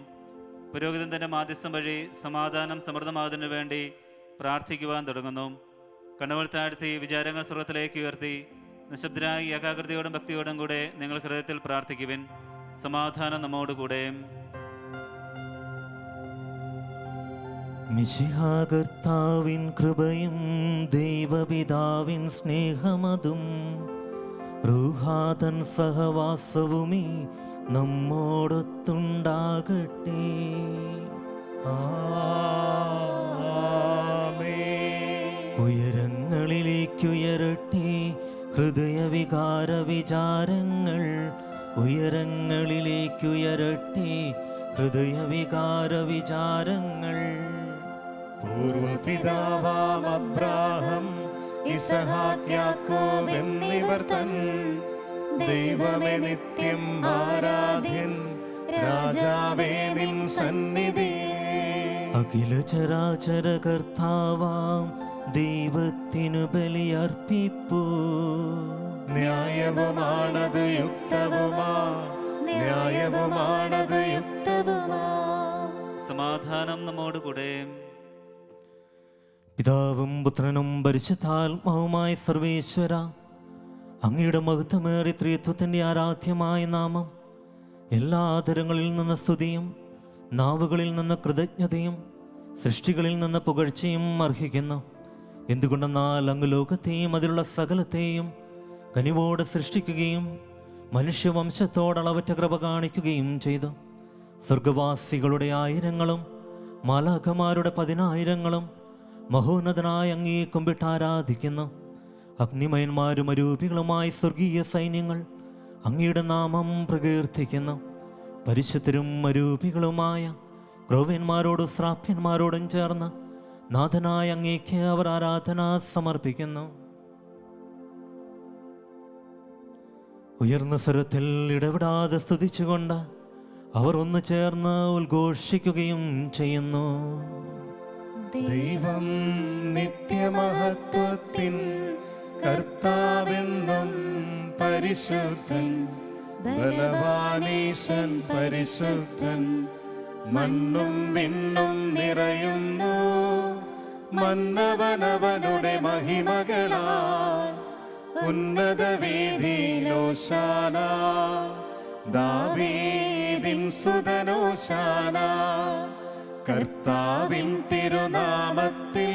പുരോഹിതൻ തൻ്റെ മാധ്യസ്ഥം വഴി സമാധാനം സമൃദ്ധമാകുന്നതിനു വേണ്ടി പ്രാർത്ഥിക്കുവാൻ തുടങ്ങുന്നു. കണ്ണുകൾ താഴ്ത്തി വിചാരങ്ങൾ സ്വർഗത്തിലേക്ക് ഉയർത്തി നിശബ്ദരായി ഏകാഗ്രതയോടും ഭക്തിയോടും കൂടെ നിങ്ങൾ ഹൃദയത്തിൽ പ്രാർത്ഥിക്കുവിൻ. സമാധാനം നമ്മോടുകൂടെ. മിശിഹാ കർത്താവിൻ കൃപയും ദൈവപിതാവിൻ സ്നേഹമതും റൂഹാതൻ സഹവാസവുമേ നമ്മോടൊത്തുണ്ടാകട്ടെ. ഉയരങ്ങളിലേക്കുയരട്ടെ ഹൃദയവികാര വിചാരങ്ങൾ, ഉയരങ്ങളിലേക്കുയരട്ടെ ഹൃദയവികാര വിചാരങ്ങൾ. പൂർവപിതാവാം അബ്രാഹം, ഇസഹാക്ക്, യാക്കോബ് എന്നിവർ തൻ ദൈവമേ നിത്യം ആരാധ്യൻ, രാജാവേ നിൻ സന്നിധിയിൽ അഖില ചരാചര കർത്താവാം ദൈവത്തിനു ബലിയർപ്പിപ്പൂ. ന്യായവുമാണത് യുക്തവുമാ, ന്യായവുമാണത് യുക്തവുമാ. സമാധാനം നമ്മോടുകൂടെ. പിതാവും പുത്രനും പരിശുദ്ധാത്മാവുമായ സർവേശ്വര, അങ്ങയുടെ മഹത്വമേറിയ ത്രിത്വത്തിൻ്റെ ആരാധ്യമായ നാമം എല്ലാ ആദരങ്ങളിൽ നിന്ന് സ്തുതിയും നാവുകളിൽ നിന്ന് കൃതജ്ഞതയും സൃഷ്ടികളിൽ നിന്ന് പുകഴ്ചയും അർഹിക്കുന്നു. എന്തുകൊണ്ടെന്നാൽ അങ്ങ് ലോകത്തെയും അതിലുള്ള സകലത്തെയും കനിവോടെ സൃഷ്ടിക്കുകയും മനുഷ്യവംശത്തോടളവറ്റ കൃപ കാണിക്കുകയും ചെയ്തു. സ്വർഗവാസികളുടെ ആയിരങ്ങളും മാലാഖമാരുടെ 10,000ങ്ങളും മഹോന്നതനായ അങ്ങേ കുമ്പിട്ട് ആരാധിക്കുന്നു. അഗ്നിമയന്മാരും അരൂപികളുമായ സ്വർഗീയ സൈന്യങ്ങൾ അങ്ങയുടെ നാമം പ്രകീർത്തിക്കുന്നു. പരിശുദ്ധരും അരൂപികളുമായ ക്രോവ്യന്മാരോടും ശ്രാപ്യന്മാരോടും ചേർന്ന് നാഥനായ അങ്ങേക്ക് അവർ ആരാധന സമർപ്പിക്കുന്നു. ഉയർന്ന സ്വരത്തിൽ ഇടപെടാതെ സ്തുതിച്ചുകൊണ്ട് അവർ ഒന്ന് ചേർന്ന് ഉദ്ഘോഷിക്കുകയും ചെയ്യുന്നു. ദൈവം നിത്യമഹത്വത്തിൻ കർത്താവെന്നും പരിശുദ്ധൻ, ബലവാനീശൻ പരിശുദ്ധൻ. മണ്ണും വിണ്ണും നിറയുന്നു മന്നവനവനുടെ മഹിമകളാൽ. ഉന്നത വീതിയിലോശാന, ദാവീദിൻ സുതനോശാന. കർത്താവിൻ തിരുനാമത്തിൽ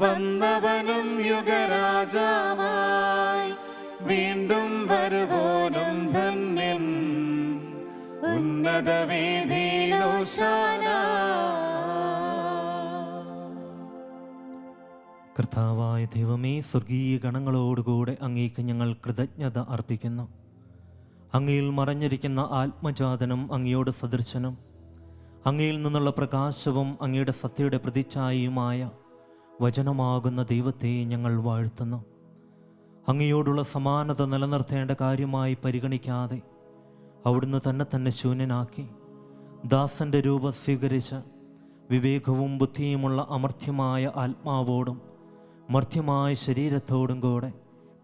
വന്നവനും യുഗരാജാവായി വീണ്ടും വരുവോനും ധന്യൻ. ഉന്നത വീതിയിലോശാന. കർത്താവായ ദൈവമേ, സ്വർഗീയ ഗണങ്ങളോടുകൂടെ അങ്ങേക്ക് ഞങ്ങൾ കൃതജ്ഞത അർപ്പിക്കുന്നു. അങ്ങയിൽ മറഞ്ഞിരിക്കുന്ന ആത്മജാതനും അങ്ങയോട് സദൃശനും അങ്ങയിൽ നിന്നുള്ള പ്രകാശവും അങ്ങയുടെ സത്യയുടെ പ്രതിച്ഛായയുമായ വചനമാകുന്ന ദൈവത്തെ ഞങ്ങൾ വാഴ്ത്തുന്നു. അങ്ങയോടുള്ള സമാനത നിലനിർത്തേണ്ട കാര്യമായി പരിഗണിക്കാതെ അവിടുന്ന് തന്നെ ശൂന്യനാക്കി ദാസൻ്റെ രൂപം സ്വീകരിച്ച് വിവേകവും ബുദ്ധിയുമുള്ള അമർത്യമായ ആത്മാവോടും മർത്യമായ ശരീരത്തോടും കൂടെ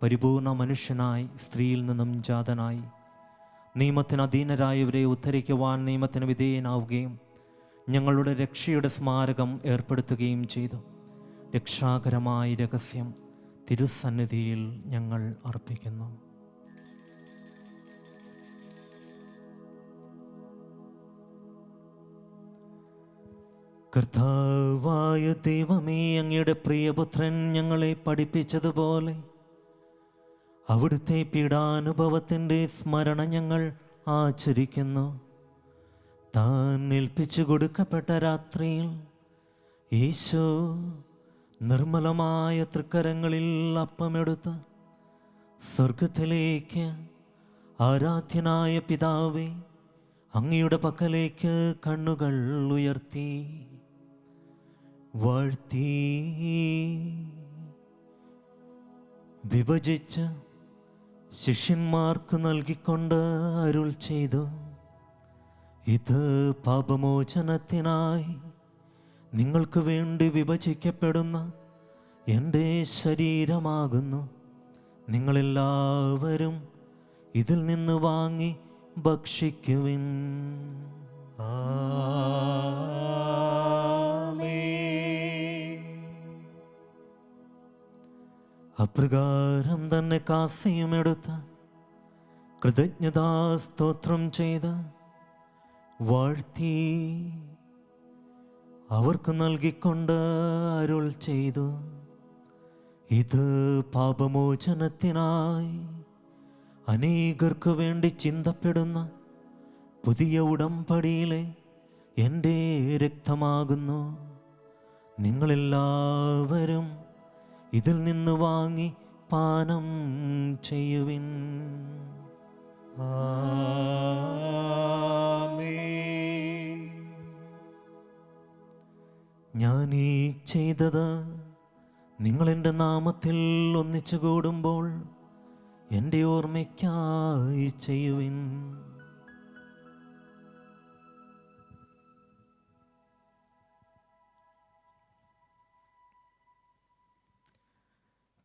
പരിപൂർണ മനുഷ്യനായി സ്ത്രീയിൽ നിന്നും ജാതനായി നിയമത്തിന് അധീനരായവരെ ഉദ്ധരിക്കുവാൻ നിയമത്തിന് വിധേയനാവുകയും ഞങ്ങളുടെ രക്ഷയുടെ സ്മാരകം ഏർപ്പെടുത്തുകയും ചെയ്തു. രക്ഷാകരമായ രഹസ്യം തിരുസന്നിധിയിൽ ഞങ്ങൾ അർപ്പിക്കുന്നു. കർത്താവായ ദൈവമേ, അങ്ങയുടെ പ്രിയപുത്രൻ ഞങ്ങളെ പഠിപ്പിച്ചതുപോലെ അവിടുത്തെ പീഡാനുഭവത്തിൻ്റെ സ്മരണ ഞങ്ങൾ ആചരിക്കുന്നു. താൻ ഏൽപ്പിച്ചു കൊടുക്കപ്പെട്ട രാത്രിയിൽ ഈശോ നിർമ്മലമായ തൃക്കരങ്ങളിൽ അപ്പമെടുത്ത് സ്വർഗത്തിലേക്ക് ആരാധ്യനായ പിതാവേ, അങ്ങയുടെ പക്കലേക്ക് കണ്ണുകൾ ഉയർത്തി വാഴ്ത്തി വിഭജിച്ച് ശിഷ്യന്മാർക്ക് നൽകിക്കൊണ്ട് അരുൾ ചെയ്തു, ഇത് പാപമോചനത്തിനായി നിങ്ങൾക്ക് വേണ്ടി വിഭജിക്കപ്പെടുന്ന എൻ്റെ ശരീരമാകുന്നു. നിങ്ങളെല്ലാവരും ഇതിൽ നിന്ന് വാങ്ങി ഭക്ഷിക്കുവിൻ. അപ്രകാരം തന്നെ കാസയുമെടുത്ത് കൃതജ്ഞതാസ്തോത്രം ചെയ്ത് വാഴ്ത്തി അവർക്ക് നൽകിക്കൊണ്ട് അരുൾ ചെയ്തു, ഇത് പാപമോചനത്തിനായി അനേകർക്ക് വേണ്ടി ചിന്തപ്പെടുന്ന പുതിയ ഉടമ്പടിയിലെ എൻ്റെ രക്തമാകുന്നു. നിങ്ങളെല്ലാവരും ഇതിൽ നിന്ന് വാങ്ങി പാനം ചെയ്യുവിൻ. ഞാൻ ഈ ചെയ്തത് നിങ്ങളെൻ്റെ നാമത്തിൽ ഒന്നിച്ചു കൂടുമ്പോൾ എൻ്റെ ഓർമ്മയ്ക്കായി ചെയ്യുവിൻ.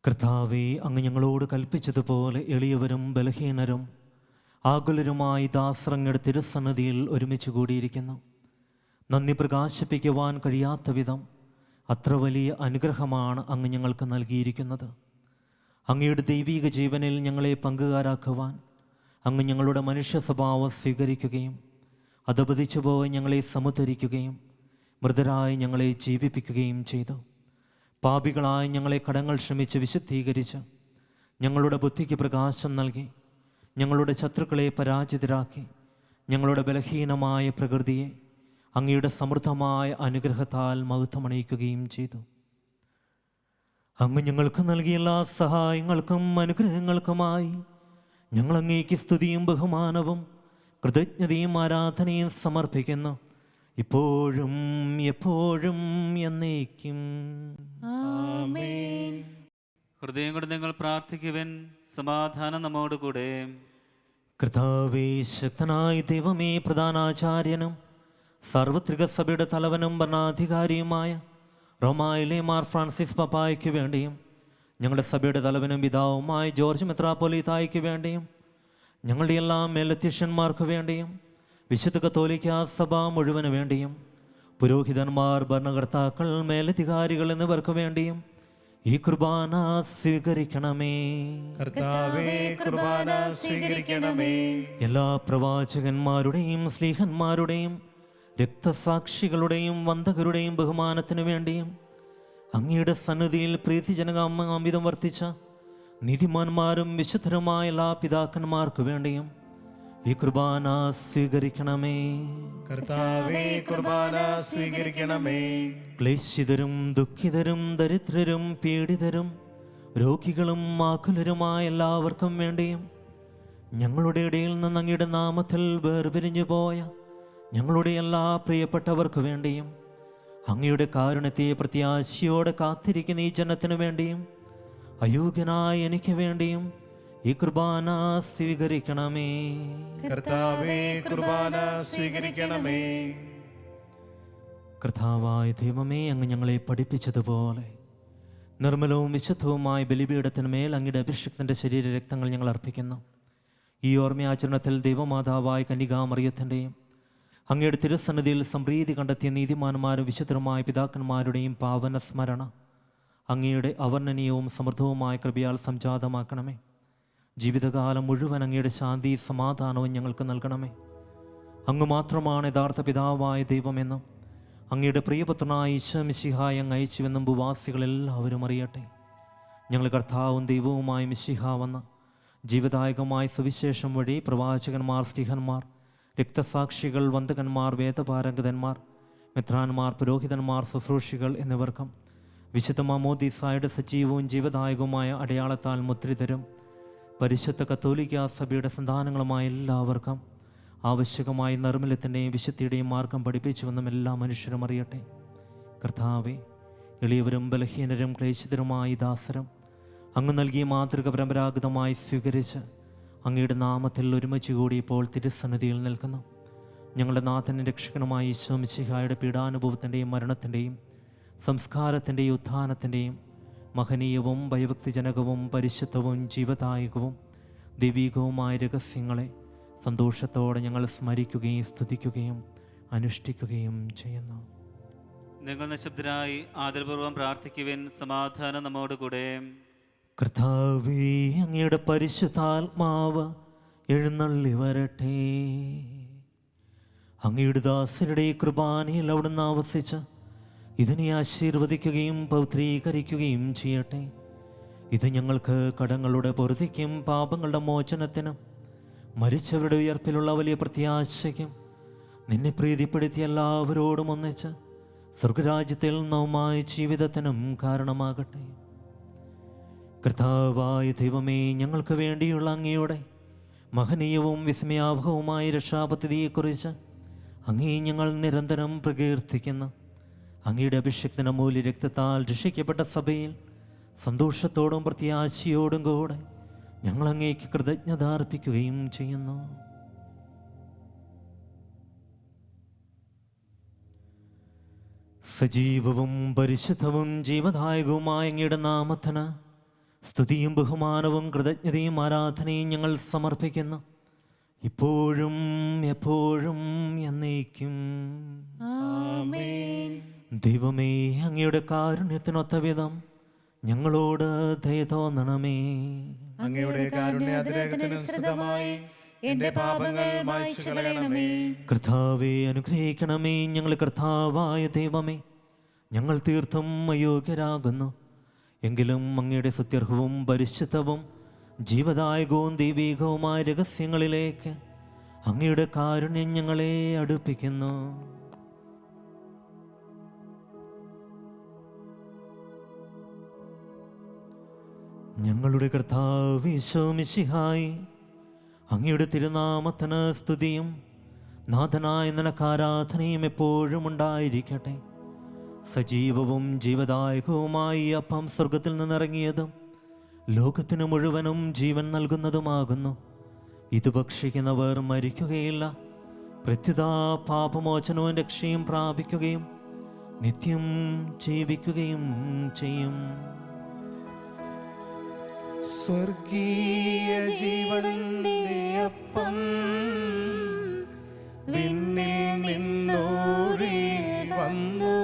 കർത്താവേ, അങ്ങ് ഞങ്ങളോട് കൽപ്പിച്ചതുപോലെ എളിയവരും ബലഹീനരും ആകുലരുമായി ദാസറങ്ങയുടെ തിരുസന്നിധിയിൽ ഒരുമിച്ച് കൂടിയിരിക്കുന്നു. നന്ദി പ്രകാശിപ്പിക്കുവാൻ കഴിയാത്ത വിധം അത്ര വലിയ അനുഗ്രഹമാണ് അങ്ങ് ഞങ്ങൾക്ക് നൽകിയിരിക്കുന്നത്. അങ്ങയുടെ ദൈവീക ജീവനിൽ ഞങ്ങളെ പങ്കുകാരാക്കുവാൻ അങ്ങ് ഞങ്ങളുടെ മനുഷ്യ സ്വഭാവം സ്വീകരിക്കുകയും അധപതിച്ചു പോയി ഞങ്ങളെ സമുദ്ധരിക്കുകയും മൃതരായി ഞങ്ങളെ ജീവിപ്പിക്കുകയും ചെയ്തു. പാപികളായി ഞങ്ങളെ കടങ്ങൾ ക്ഷമിച്ച് വിശുദ്ധീകരിച്ച് ഞങ്ങളുടെ ബുദ്ധിക്ക് പ്രകാശം നൽകി ഞങ്ങളുടെ ശത്രുക്കളെ പരാജിതരാക്കി ഞങ്ങളുടെ ബലഹീനമായ പ്രകൃതിയെ അങ്ങയുടെ സമൃദ്ധമായ അനുഗ്രഹത്താൽ മഹത്വമണിയിക്കുകയും ചെയ്തു. അങ്ങ് ഞങ്ങൾക്ക് നൽകിയ എല്ലാ സഹായങ്ങൾക്കും അനുഗ്രഹങ്ങൾക്കുമായി ഞങ്ങൾ അങ്ങേക്ക് സ്തുതിയും ബഹുമാനവും കൃതജ്ഞതയും ആരാധനയും സമർപ്പിക്കുന്നു, ഇപ്പോഴും എപ്പോഴും എന്നേക്കും. ആമേൻ. ഹൃദയം കൊണ്ട് നിങ്ങൾ പ്രാർത്ഥിക്കുവിൻ. സമാധാനം നമ്മോടുകൂടെ. കർത്താവേ, ശക്തനായ ദൈവമേ, പ്രധാനാചാര്യനും സാർവത്രിക സഭയുടെ തലവനും ഭരണാധികാരിയുമായ റോമായിലെ മാർ ഫ്രാൻസിസ് പപ്പായ്ക്ക് വേണ്ടിയും ഞങ്ങളുടെ സഭയുടെ തലവനും പിതാവുമായ ജോർജ് മെത്രാപ്പൊലീത്തായ്ക്ക് വേണ്ടിയും ഞങ്ങളുടെ എല്ലാ മേലധ്യക്ഷന്മാർക്ക് വേണ്ടിയും വിശുദ്ധ കത്തോലിക്ക സഭ മുഴുവന് വേണ്ടിയും പുരോഹിതന്മാർ, ഭരണകർത്താക്കൾ, മേലധികാരികൾ എന്നിവർക്ക് വേണ്ടിയും ഈ കുർബാന സ്വീകരിക്കണമേ. കർത്താവേ, കുർബാന സ്വീകരിക്കണമേ. എല്ലാ പ്രവാചകന്മാരുടെയും സ്ലീഹന്മാരുടെയും രക്തസാക്ഷികളുടെയും വന്ദകരുടെയും ബഹുമാനത്തിനു വേണ്ടിയും അങ്ങയുടെ സന്നിധിയിൽ പ്രീതിജനകം അമിതം വർദ്ധിച്ച നീതിമാന്മാരും വിശുദ്ധരുമായ എല്ലാ പിതാക്കന്മാർക്ക് വേണ്ടിയും ഈ കുർബാന സ്വീകരിക്കണമേ. കർത്താവേ, കുർബാന സ്വീകരിക്കണമേ. ക്ലേശിതരും ദുഃഖിതരും ദരിദ്രരും പീഡിതരും രോഗികളും ആകുലരുമായ എല്ലാവർക്കും വേണ്ടിയും ഞങ്ങളുടെ ഇടയിൽ നിന്ന് അങ്ങയുടെ നാമത്തിൽ വേർപിരിഞ്ഞു പോയ ഞങ്ങളുടെ എല്ലാ പ്രിയപ്പെട്ടവർക്ക് വേണ്ടിയും അങ്ങയുടെ കാരുണ്യത്തെ പ്രത്യാശയോടെ കാത്തിരിക്കുന്ന ഈ ജനത്തിനു വേണ്ടിയും അയോഗ്യനായ എനിക്ക് വേണ്ടിയും ഈ കുർബാന സ്വീകരിക്കണമേ. കർത്താവേ, കുർബാന സ്വീകരിക്കണമേ. കർത്താവായ ദൈവമേ, അങ്ങ് ഞങ്ങളെ പഠിപ്പിച്ചതുപോലെ നിർമ്മലവും വിശുദ്ധവുമായ ബലിപീഠത്തിന്മേൽ അങ്ങയുടെ അഭിഷിക്തൻ്റെ ശരീര രക്തങ്ങൾ ഞങ്ങൾ അർപ്പിക്കുന്നു. ഈ ഓർമ്മയാചരണത്തിൽ ദൈവമാതാവായ കന്യകാമറിയത്തിൻ്റെയും അങ്ങയുടെ തിരുസന്നിധിയിൽ സംപ്രീതി കണ്ടെത്തിയ നീതിമാന്മാരും വിശുദ്ധരുമായ പിതാക്കന്മാരുടെയും പാവന സ്മരണ അങ്ങയുടെ അവർണ്ണനീയവും സമൃദ്ധവുമായ കൃപയാൽ സംജാതമാക്കണമേ. ജീവിതകാലം മുഴുവൻ അങ്ങയുടെ ശാന്തി സമാധാനവും ഞങ്ങൾക്ക് നൽകണമേ. അങ്ങ് മാത്രമാണ് യഥാർത്ഥ പിതാവായ ദൈവമെന്നും അങ്ങയുടെ പ്രിയപുത്രനായ ഈശോ മിശിഹായെ അങ്ങ് അയച്ചുവെന്നും ഭൂവാസികളെല്ലാവരും അറിയട്ടെ. ഞങ്ങൾ കർത്താവും ദൈവവുമായ മിശിഹ വന്ന ജീവദായകമായ സുവിശേഷം വഴി പ്രവാചകന്മാർ, സ്ത്രീഹന്മാർ, രക്തസാക്ഷികൾ, വന്ദകന്മാർ, വേദപാരംഗതന്മാർ, മെത്രാന്മാർ, പുരോഹിതന്മാർ, ശുശ്രൂഷികൾ എന്നിവർക്കും വിശുദ്ധ മാമോദീസായുടെ സജീവവും ജീവദായകവുമായ അടയാളത്താൽ മുദ്രിതരും പരിശുദ്ധ കത്തോലിക്ക സഭയുടെ സന്താനങ്ങളുമായ എല്ലാവർക്കും ആവശ്യകമായ നിർമ്മലത്തിൻ്റെയും വിശുദ്ധിയുടെയും മാർഗം പഠിപ്പിച്ചുവെന്നും എല്ലാ മനുഷ്യരും അറിയട്ടെ. കർത്താവെ, എളിയവരും ബലഹീനരും ക്ലേശിതരുമായ ദാസരും അങ്ങ് നൽകിയ മാതൃക പരമ്പരാഗതമായി സ്വീകരിച്ച് അങ്ങയുടെ നാമത്തിൽ ഒരുമിച്ച് കൂടി ഇപ്പോൾ തിരുസന്നിധിയിൽ നിൽക്കുന്നു. ഞങ്ങളുടെ നാഥനും രക്ഷകനുമായ ഈശോ മിശിഹായുടെ പീഡാനുഭവത്തിൻ്റെയും മരണത്തിൻ്റെയും സംസ്കാരത്തിൻ്റെയും ഉത്ഥാനത്തിൻ്റെയും മഹനീയവും ഭയഭക്തിജനകവും പരിശുദ്ധവും ജീവദായകവും ദൈവീകവുമായ രഹസ്യങ്ങളെ സന്തോഷത്തോടെ ഞങ്ങൾ സ്മരിക്കുകയും സ്തുതിക്കുകയും അനുഷ്ഠിക്കുകയും ചെയ്യുന്നു. നിങ്ങൾ നിശബ്ദരായി ആദരപൂർവ്വം പ്രാർത്ഥിക്കുവിൻ. സമാധാനം നമ്മോടുകൂടെ. കർത്താവേ, അങ്ങയുടെ പരിശുദ്ധാത്മാവ് എഴുന്നള്ളി വരട്ടെ. അങ്ങയുടെ ദാസരുടെ കൃപാനയിൽ അവിടുന്ന് ആവസിച്ച് ഇതിനെ ആശീർവദിക്കുകയും പൗത്രീകരിക്കുകയും ചെയ്യട്ടെ. ഇത് ഞങ്ങൾക്ക് കടങ്ങളുടെ പൊറുതിക്കും പാപങ്ങളുടെ മോചനത്തിനും മരിച്ചവരുടെ ഉയർപ്പിലുള്ള വലിയ പ്രത്യാശയ്ക്കും നിന്നെ പ്രീതിപ്പെടുത്തിയ എല്ലാവരോടും ഒന്നിച്ച് സ്വർഗരാജ്യത്തിൽ നവമായ ജീവിതത്തിനും കാരണമാകട്ടെ. കർത്താവായ ദൈവമേ, ഞങ്ങൾക്ക് വേണ്ടിയുള്ള അങ്ങയുടെ മഹനീയവും വിസ്മയാവഹവുമായ രക്ഷാപദ്ധതിയെക്കുറിച്ച് അങ്ങേ ഞങ്ങൾ നിരന്തരം പ്രകീർത്തിക്കുന്നു. അങ്ങയുടെ അഭിഷിക്തന മൂല്യ രക്തത്താൽ രക്ഷിക്കപ്പെട്ട സഭയിൽ സന്തോഷത്തോടും പ്രത്യാശയോടും കൂടെ ഞങ്ങൾ അങ്ങേക്ക് കൃതജ്ഞത അർപ്പിക്കുകയും ചെയ്യുന്നു. സജീവവും പരിശുദ്ധവും ജീവദായകവുമായ അങ്ങയുടെ നാമത്തിന് സ്തുതിയും ബഹുമാനവും കൃതജ്ഞതയും ആരാധനയും ഞങ്ങൾ സമർപ്പിക്കുന്നു, ഇപ്പോഴും എപ്പോഴും എന്നേക്കും. ആമേൻ. ദൈവമേ, അങ്ങയുടെ കാരുണ്യത്തിനൊത്ത വിധം ഞങ്ങളോട് ദയ തോന്നണമേ. അങ്ങയുടെ കാരുണ്യാതിരേകത്തിനനുസൃതമായി എന്റെ പാപങ്ങൾ മായ്ച്ചു കളയണമേ. കർത്താവെ, അനുഗ്രഹിക്കണമേ. ഞങ്ങൾ കർത്താവായ ദൈവമേ, ഞങ്ങൾ തീർത്തും അയോഗ്യരാകുന്നു. എങ്കിലും അങ്ങയുടെ സുത്യർഹവും പരിശുദ്ധവും ജീവദായകവും ദൈവീകവുമായ രഹസ്യങ്ങളിലേക്ക് അങ്ങയുടെ കാരുണ്യം ഞങ്ങളെ അടുപ്പിക്കുന്നു. ഞങ്ങളുടെ കർത്താവ് ഈശോ മിശിഹായി, അങ്ങയുടെ തിരുനാമത്തിന് സ്തുതിയും നാഥനായ നിനക്ക് ആരാധനയും എപ്പോഴും ഉണ്ടായിരിക്കട്ടെ. സജീവവും ജീവദായകവുമായി ഈ അപ്പം സ്വർഗത്തിൽ നിന്നിറങ്ങിയതും ലോകത്തിന് മുഴുവനും ജീവൻ നൽകുന്നതുമാകുന്നു. ഇത് ഭക്ഷിക്കുന്നവർ മരിക്കുകയില്ല, പ്രത്യുത പാപമോചനവും രക്ഷയും പ്രാപിക്കുകയും നിത്യം ജീവിക്കുകയും ചെയ്യും. സ്വർഗീയ ജീവന്റെ അപ്പം വിണ്ണിൽ നിന്നോഴി വന്നു,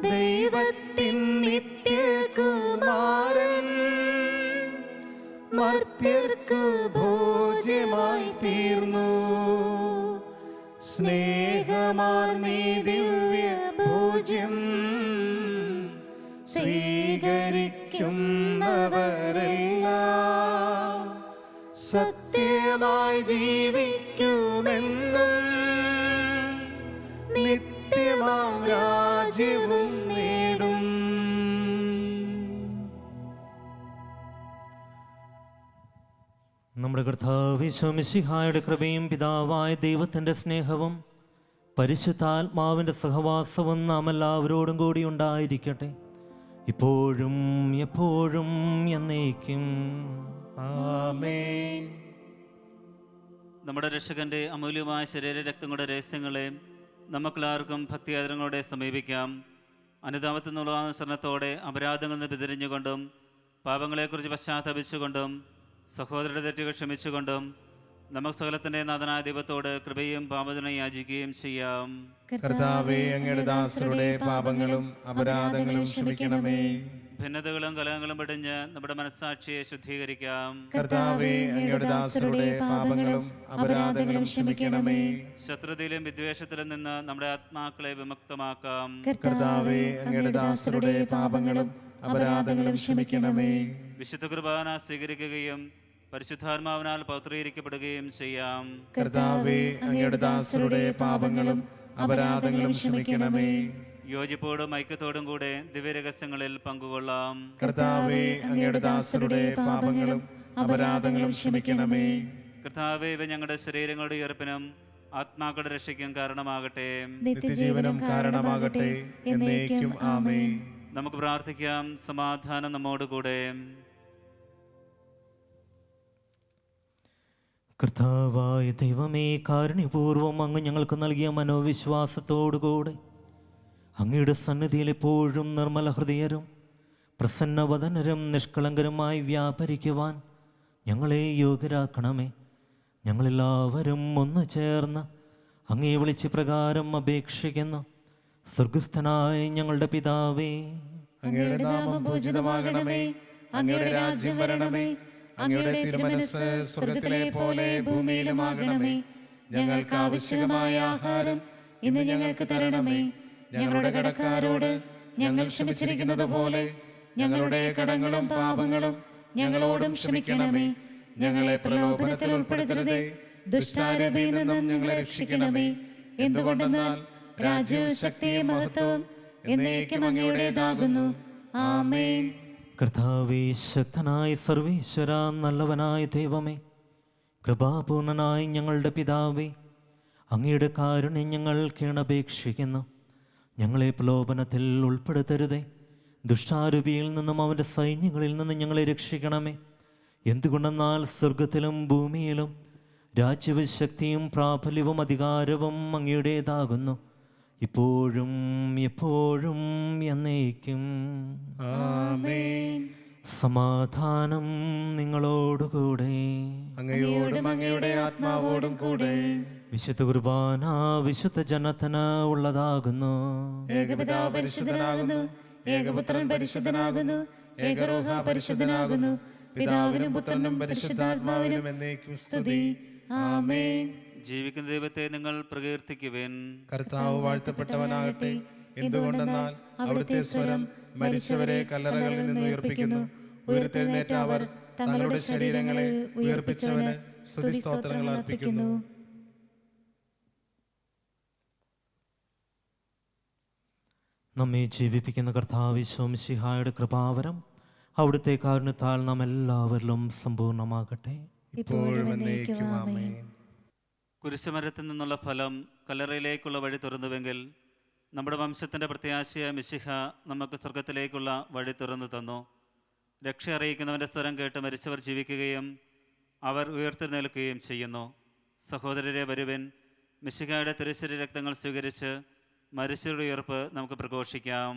ദൈവത്തിൻ നിത്യകുമാരൻ മർത്യർക്ക് ഭോജ്യമായി തീർന്നു. സ്നേഹമാർന്നീ ദിവ്യ ഭോജ്യം സ്വീകരിക്കുന്നവരെല്ലാം സത്യമായി ജീവിക്കുമെന്നും നിത്യമാം രാജ്യവും നേടും. നമ്മുടെ കർത്താവ് ഈശോ മിശിഹായുടെ കൃപയും പിതാവായ ദൈവത്തിൻ്റെ സ്നേഹവും പരിശുദ്ധാത്മാവിൻ്റെ സഹവാസവും നാം എല്ലാവരോടും കൂടി ഉണ്ടായിരിക്കട്ടെ, ഇപ്പോഴും എപ്പോഴും എന്നേക്കും. ആമേൻ. നമ്മുടെ രക്ഷകന്റെ അമൂല്യമായ ശരീര രക്തങ്ങളുടെ രഹസ്യങ്ങളെ നമുക്കെല്ലാവർക്കും ഭക്തിയാദരങ്ങളോടെ സമീപിക്കാം. അനുതാപത്തിൽ നിന്നുള്ള അനുസരണത്തോടെ അപരാധങ്ങളിൽ നിന്ന് പിന്തിരിഞ്ഞുകൊണ്ടും പാപങ്ങളെക്കുറിച്ച് പശ്ചാത്തപിച്ചുകൊണ്ടും സഹോദരരുടെ തെറ്റുകൾ ക്ഷമിച്ചുകൊണ്ടും നമുക്ക് സകലത്തിൻ്റെ നാഥനായ ദൈവത്തോട് കൃപയും പാപത്തിനും യാചിക്കുകയും ചെയ്യാം. കർത്താവേ, അങ്ങയുടെ ദാസരുടെ പാപങ്ങളും അപരാധങ്ങളും ക്ഷമിക്കണമേ. ഭിന്നതകളും കലഹങ്ങളും വെടിഞ്ഞ് നമ്മുടെ മനസ്സാക്ഷിയെ ശുദ്ധീകരിക്കാം. കർത്താവേ, അങ്ങയുടെ ദാസരുടെ പാപങ്ങളും അപരാധങ്ങളും ക്ഷമിക്കണമേ. ശത്രുതയിലും വിദ്വേഷത്തിലും നിന്ന് നമ്മുടെ ആത്മാക്കളെ വിമുക്തമാക്കാം. കർത്താവേ, അങ്ങയുടെ ദാസരുടെ പാപങ്ങളും അപരാധങ്ങളും ക്ഷമിക്കണമേ. വിശുദ്ധ കുർബാന സ്വീകരിക്കുകയും പരിശുദ്ധാത്മാവിനാൽ പൗത്രീകരിക്കപ്പെടുകയും ചെയ്യാം. കർത്താവേ, അങ്ങയുടെ ദാസരുടെ പാപങ്ങളും അപരാധങ്ങളും ക്ഷമിക്കണമേ. യോജിപ്പോടും ഐക്യത്തോടും കൂടെ ദിവ്യരഹസ്യങ്ങളിൽ പങ്കുകൊള്ളാം. കർത്താവേ, അങ്ങയുടെ ദാസരുടെ പാപങ്ങളും അപരാധങ്ങളും ക്ഷമിക്കണമേ. കർത്താവേ, ഇവ ഞങ്ങളുടെ ശരീരങ്ങളുടെ ഉയർപ്പിനും ആത്മാക്കളുടെ രക്ഷയ്ക്കും കാരണമാകട്ടെ. നിത്യജീവനും കാരണമാകട്ടെ. എന്നേക്കും ആമേൻ. നമുക്ക് പ്രാർത്ഥിക്കാം. സമാധാനം നമ്മോടുകൂടെ. കർത്താവായ ദൈവമേ, കാരുണ്യപൂർവ്വം അങ്ങ് ഞങ്ങൾക്ക് നൽകിയ മനോവിശ്വാസത്തോടുകൂടെ അങ്ങയുടെ സന്നിധിയിൽ എപ്പോഴും നിർമ്മല ഹൃദയരും പ്രസന്നവദനരും നിഷ്കളങ്കരുമായി വ്യാപരിക്കുവാൻ ഞങ്ങളെ യോഗ്യരാക്കണമേ. ഞങ്ങളെല്ലാവരും ഒന്നു ചേർന്ന് അങ്ങേ വിളിച്ച് പ്രകാരം അപേക്ഷിക്കുന്നു. സ്വർഗസ്ഥനായ ഞങ്ങളുടെ പിതാവേ, അങ്ങയുടെ നാമം പൂജിതമാകണമേ. അങ്ങയുടെ രാജ്യം വരണമേ. അങ്ങയുടെ തിരുമനസ്സ് സ്വർഗ്ഗത്തിലെ പോലെ ഭൂമിയിലുമാകണമേ. ഞങ്ങൾക്ക് ആവശ്യമായ ആഹാരം ഇന്ന് ഞങ്ങൾക്ക് തരണമേ. ഞങ്ങളുടെ കടക്കാരോട് ഞങ്ങൾ ക്ഷമിച്ചിരിക്കുന്നത് പോലെ ഞങ്ങളുടെ കടങ്ങളും പാപങ്ങളും ഞങ്ങളോടും ക്ഷമിക്കണമേ. ഞങ്ങളെ പ്രലോഭനത്തിൽ ഉൾപ്പെടുത്തരുതേ, ദുഷ്ടാരൂപിയിൽ നിന്നും ഞങ്ങളെ രക്ഷിക്കണമേ. എന്തുകൊണ്ടെന്നാൽ രാജ്യവും ശക്തിയും മഹത്വവും എന്നേക്കും അങ്ങയുടേതാകുന്നു. ആമേൻ. കർത്താവേ, ശക്തനായ സർവേശ്വര, നല്ലവനായ ദൈവമേ, കൃപാപൂർണനായ ഞങ്ങളുടെ പിതാവേ, അങ്ങയുടെ കാരുണ്യം ഞങ്ങൾ കേണപേക്ഷിക്കുന്നു. ഞങ്ങളെ പ്രലോഭനത്തിൽ ഉൾപ്പെടുത്തരുതേ, ദുഷ്ടാരൂപിയിൽ നിന്നും അവൻ്റെ സൈന്യങ്ങളിൽ നിന്നും ഞങ്ങളെ രക്ഷിക്കണമേ. എന്തുകൊണ്ടെന്നാൽ സ്വർഗത്തിലും ഭൂമിയിലും രാജ്യവും ശക്തിയും പ്രാബല്യവും അധികാരവും അങ്ങയുടേതാകുന്നു, ഇപ്പോഴും എപ്പോഴും എന്നേക്കും. ആമേൻ. സമാധാനം നിങ്ങളോടുകൂടെ. അങ്ങയോടും അങ്ങയുടെ ആത്മാവോടും കൂടെ. വിശുദ്ധ കുർബാന വിശുദ്ധ ജനത്തിന് ഉള്ളതാകുന്നു. ഏകപിതാവ് പരിശുദ്ധനാകുന്നു, ഏകപുത്രൻ പരിശുദ്ധനാകുന്നു, ഏകരൂഹ പരിശുദ്ധനാകുന്നു. പിതാവിനും പുത്രനും പരിശുദ്ധാത്മാവിനും എന്നേക്കും സ്തുതി. ആമേൻ. ജീവിക്കുന്ന ദൈവത്തെ നിങ്ങൾ പ്രകീർത്തിക്കുവിൻ. കർത്താവ് വാഴ്ത്തപ്പെട്ടവനാകട്ടെ. എന്തുകൊണ്ടെന്നാൽ അവിടുത്തെ സ്വരം മരിച്ചവരെ കല്ലറകളിൽ നിന്ന് ഉയർപ്പിക്കുന്നു. ഉയർത്തെഴുന്നേറ്റ അവർ തങ്ങളുടെ ശരീരങ്ങളെ ഉയർപ്പിച്ചവന് സ്തുതി സ്തോത്രങ്ങൾ അർപ്പിക്കുന്നു. നമ്മെ ജീവിപ്പിക്കുന്ന കർത്താവ് ശോംശിഹായുടെ കൃപാവരം അവിടുത്തെ കാരുണ്യത്താൽ നാം എല്ലാവരിലും സമ്പൂർണ്ണമാകട്ടെ. ഇപ്പോഴും എന്നേക്കും ആമേൻ. കുരിശുമരത്തിൽ നിന്നുള്ള ഫലം കല്ലറയിലേക്കുള്ള വഴി തുറന്നുവെങ്കിൽ നമ്മുടെ വംശത്തിൻ്റെ പ്രത്യാശയ മിശിഹ നമുക്ക് സ്വർഗത്തിലേക്കുള്ള വഴി തുറന്നു തന്നു. രക്ഷ അറിയിക്കുന്നവൻ്റെ സ്വരം കേട്ട് മരിച്ചവർ ജീവിക്കുകയും അവർ ഉയർത്തെഴുന്നേൽക്കുകയും ചെയ്യുന്നു. സഹോദരരെ, വരുവിൻ, മിശിഹയുടെ തിരുശരീര രക്തങ്ങൾ സ്വീകരിച്ച് മരിച്ചവരുടെ ഉയർപ്പ് നമുക്ക് പ്രഘോഷിക്കാം.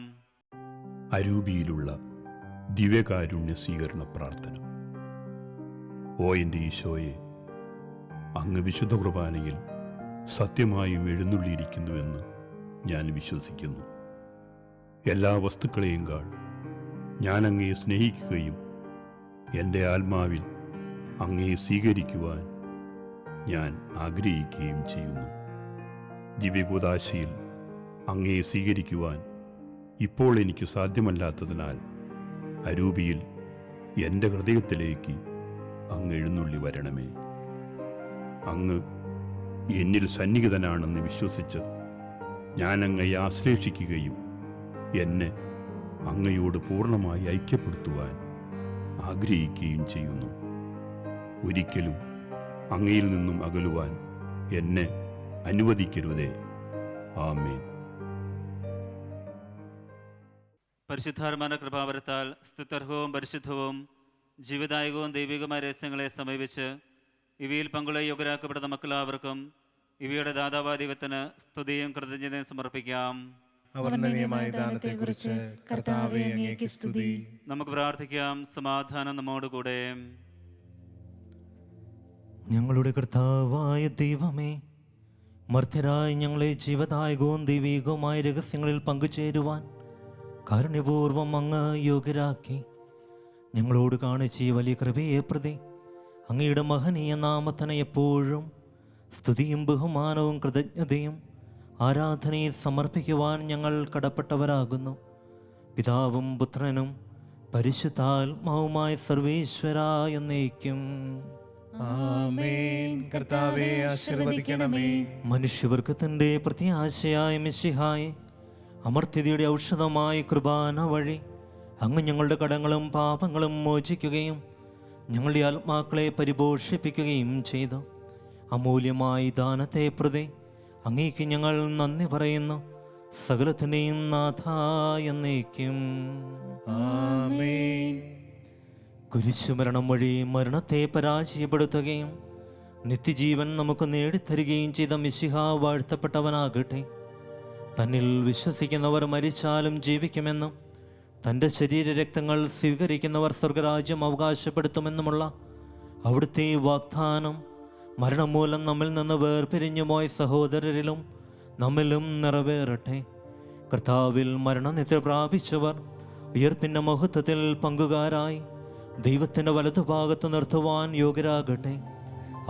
അരൂപിയിലുള്ള ദിവ്യകാരുണ്യ സ്വീകരണ പ്രാർത്ഥന. ഓ എൻ്റെ ഈശോയെ, അങ്ങ് വിശുദ്ധ കുർബാനയിൽ സത്യമായും എഴുന്നള്ളിയിരിക്കുന്നുവെന്ന് ഞാൻ വിശ്വസിക്കുന്നു. എല്ലാ വസ്തുക്കളെയും കാൾ ഞാൻ അങ്ങയെ സ്നേഹിക്കുകയും എൻ്റെ ആത്മാവിൽ അങ്ങയെ സ്വീകരിക്കുവാൻ ഞാൻ ആഗ്രഹിക്കുകയും ചെയ്യുന്നു. ദിവ്യകൂദാശയിൽ അങ്ങയെ സ്വീകരിക്കുവാൻ ഇപ്പോൾ എനിക്ക് സാധ്യമല്ലാത്തതിനാൽ അരൂപിയിൽ എൻ്റെ ഹൃദയത്തിലേക്ക് അങ്ങ് എഴുന്നള്ളി വരണമേ. അങ്ങ് എന്നിൽ സന്നിഹിതനാണെന്ന് വിശ്വസിച്ച് ഞാൻ അങ്ങയെ ആശ്ലേഷിക്കുകയും എന്നെ അങ്ങയോട് പൂർണ്ണമായി ഐക്യപ്പെടുത്തുവാൻ ആഗ്രഹിക്കുകയും ചെയ്യുന്നു. ഒരിക്കലും അങ്ങയിൽ നിന്നും അകലുവാൻ എന്നെ അനുവദിക്കരുതേ. ആമേൻ. പരിശുദ്ധാത്മാവിന്റെ കൃപാവരത്താൽ സ്തുത്യർഹവും പരിശുദ്ധവും ജീവിതായകവും ദൈവികമായ രഹസ്യങ്ങളെ സമീപിച്ച് ഇവയിൽ പങ്കുള്ള യോഗ്യരാക്കപ്പെടുന്ന മക്കളാവർക്കും ഇവയുടെ ദാതാവായ ദൈവത്തിന് സ്തുതിയും കൃതജ്ഞതയും സമർപ്പിക്കാം. അവർണ്ണനീയമായ ദാനത്തെക്കുറിച്ച് കർത്താവേ അങ്ങേക്ക് സ്തുതി. നമുക്ക് പ്രാർത്ഥിക്കാം. സമാധാനം നമ്മോടുകൂടെ. ഞങ്ങളുടെ കർത്താവായ ദൈവമേ, മർത്യരായ ഞങ്ങളെ ജീവദായകവും ദൈവീകവുമായ രഹസ്യങ്ങളിൽ പങ്കുചേരുവാൻ കാരുണ്യപൂർവം അങ്ങ് യോഗ്യരാക്കി. ഞങ്ങളോട് കാണിച്ച ഈ വലിയ കൃപയെ പ്രതി അങ്ങയുടെ മഹനീയ നാമത്തിന് എപ്പോഴും സ്തുതിയും ബഹുമാനവും കൃതജ്ഞതയും ആരാധനയും സമർപ്പിക്കുവാൻ ഞങ്ങൾ കടപ്പെട്ടവരാകുന്നു. പിതാവും പുത്രനും പരിശുദ്ധാത്മാവുമായ സർവേശ്വര എന്നേക്കും ആമേൻ. കർത്താവേ ആശീർവദിക്കണമേ. മനുഷ്യവർഗത്തിൻ്റെ പ്രത്യാശയായ മിശിഹായെ, അമർത്യതയുടെ ഔഷധമായ കുർബാന വഴി അങ്ങ് ഞങ്ങളുടെ കടങ്ങളും പാപങ്ങളും മോചിക്കുകയും ഞങ്ങളുടെ ആത്മാക്കളെ പരിപോഷിപ്പിക്കുകയും ചെയ്തു. അമൂല്യമായ ദാനത്തെ പ്രതി അങ്ങേക്ക് ഞങ്ങൾ നന്ദി പറയുന്നു. സകലത്തിൻ്റെയും നാഥ എന്നേക്കും ആമേൻ. കുരിശുമരണം വഴി മരണത്തെ പരാജയപ്പെടുത്തുകയും നിത്യജീവൻ നമുക്ക് നേടിത്തരികയും ചെയ്ത മിശിഹ വാഴ്ത്തപ്പെട്ടവനാകട്ടെ. തന്നിൽ വിശ്വസിക്കുന്നവർ മരിച്ചാലും ജീവിക്കുമെന്നും തൻ്റെ ശരീരരക്തങ്ങൾ സ്വീകരിക്കുന്നവർ സ്വർഗരാജ്യം അവകാശപ്പെടുത്തുമെന്നുമുള്ള അവിടുത്തെ വാഗ്ദാനം മരണം മൂലം നമ്മിൽ നിന്ന് വേർപിരിഞ്ഞുപോയ സഹോദരരിലും നമ്മിലും നിറവേറട്ടെ. കർത്താവിൽ മരണനിദ്ര പ്രാപിച്ചവർ ഉയർപ്പിൻ്റെ മഹത്വത്തിൽ പങ്കുകാരായി ദൈവത്തിൻ്റെ വലതുഭാഗത്ത് നിർത്തുവാൻ യോഗ്യരാകട്ടെ.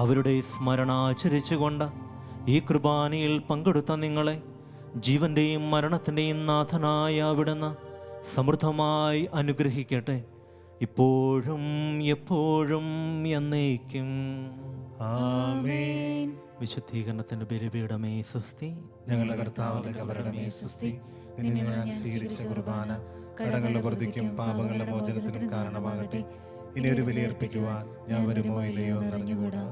അവരുടെ സ്മരണ ആചരിച്ചുകൊണ്ട് ഈ കുർബാനയിൽ പങ്കെടുത്ത നിങ്ങളെ ജീവൻ്റെയും മരണത്തിൻ്റെയും നാഥനായ അവിടുന്ന് സമൃദ്ധമായി അനുഗ്രഹിക്കട്ടെ, ഇപ്പോഴും എപ്പോഴും എന്നേക്കും ആമേൻ. വിശുദ്ധീകരണത്തിൻ്റെ ബലിപീഠമേ സ്വസ്തി. ഞങ്ങളുടെ കർത്താവിന്റെ കബറിടമേ സ്വസ്തി. നിന്നെ ഞാൻ സ്വീകരിച്ച കുർബാന കടങ്ങളുടെ വൃദ്ധിക്കും പാപങ്ങളുടെ മോചനത്തിനും കാരണമാകട്ടെ. ഇനി ഒരു ബലിയർപ്പിക്കുവാൻ ഞാൻ വരുമോ ഇല്ലയോ എന്നറിഞ്ഞുകൂടാ.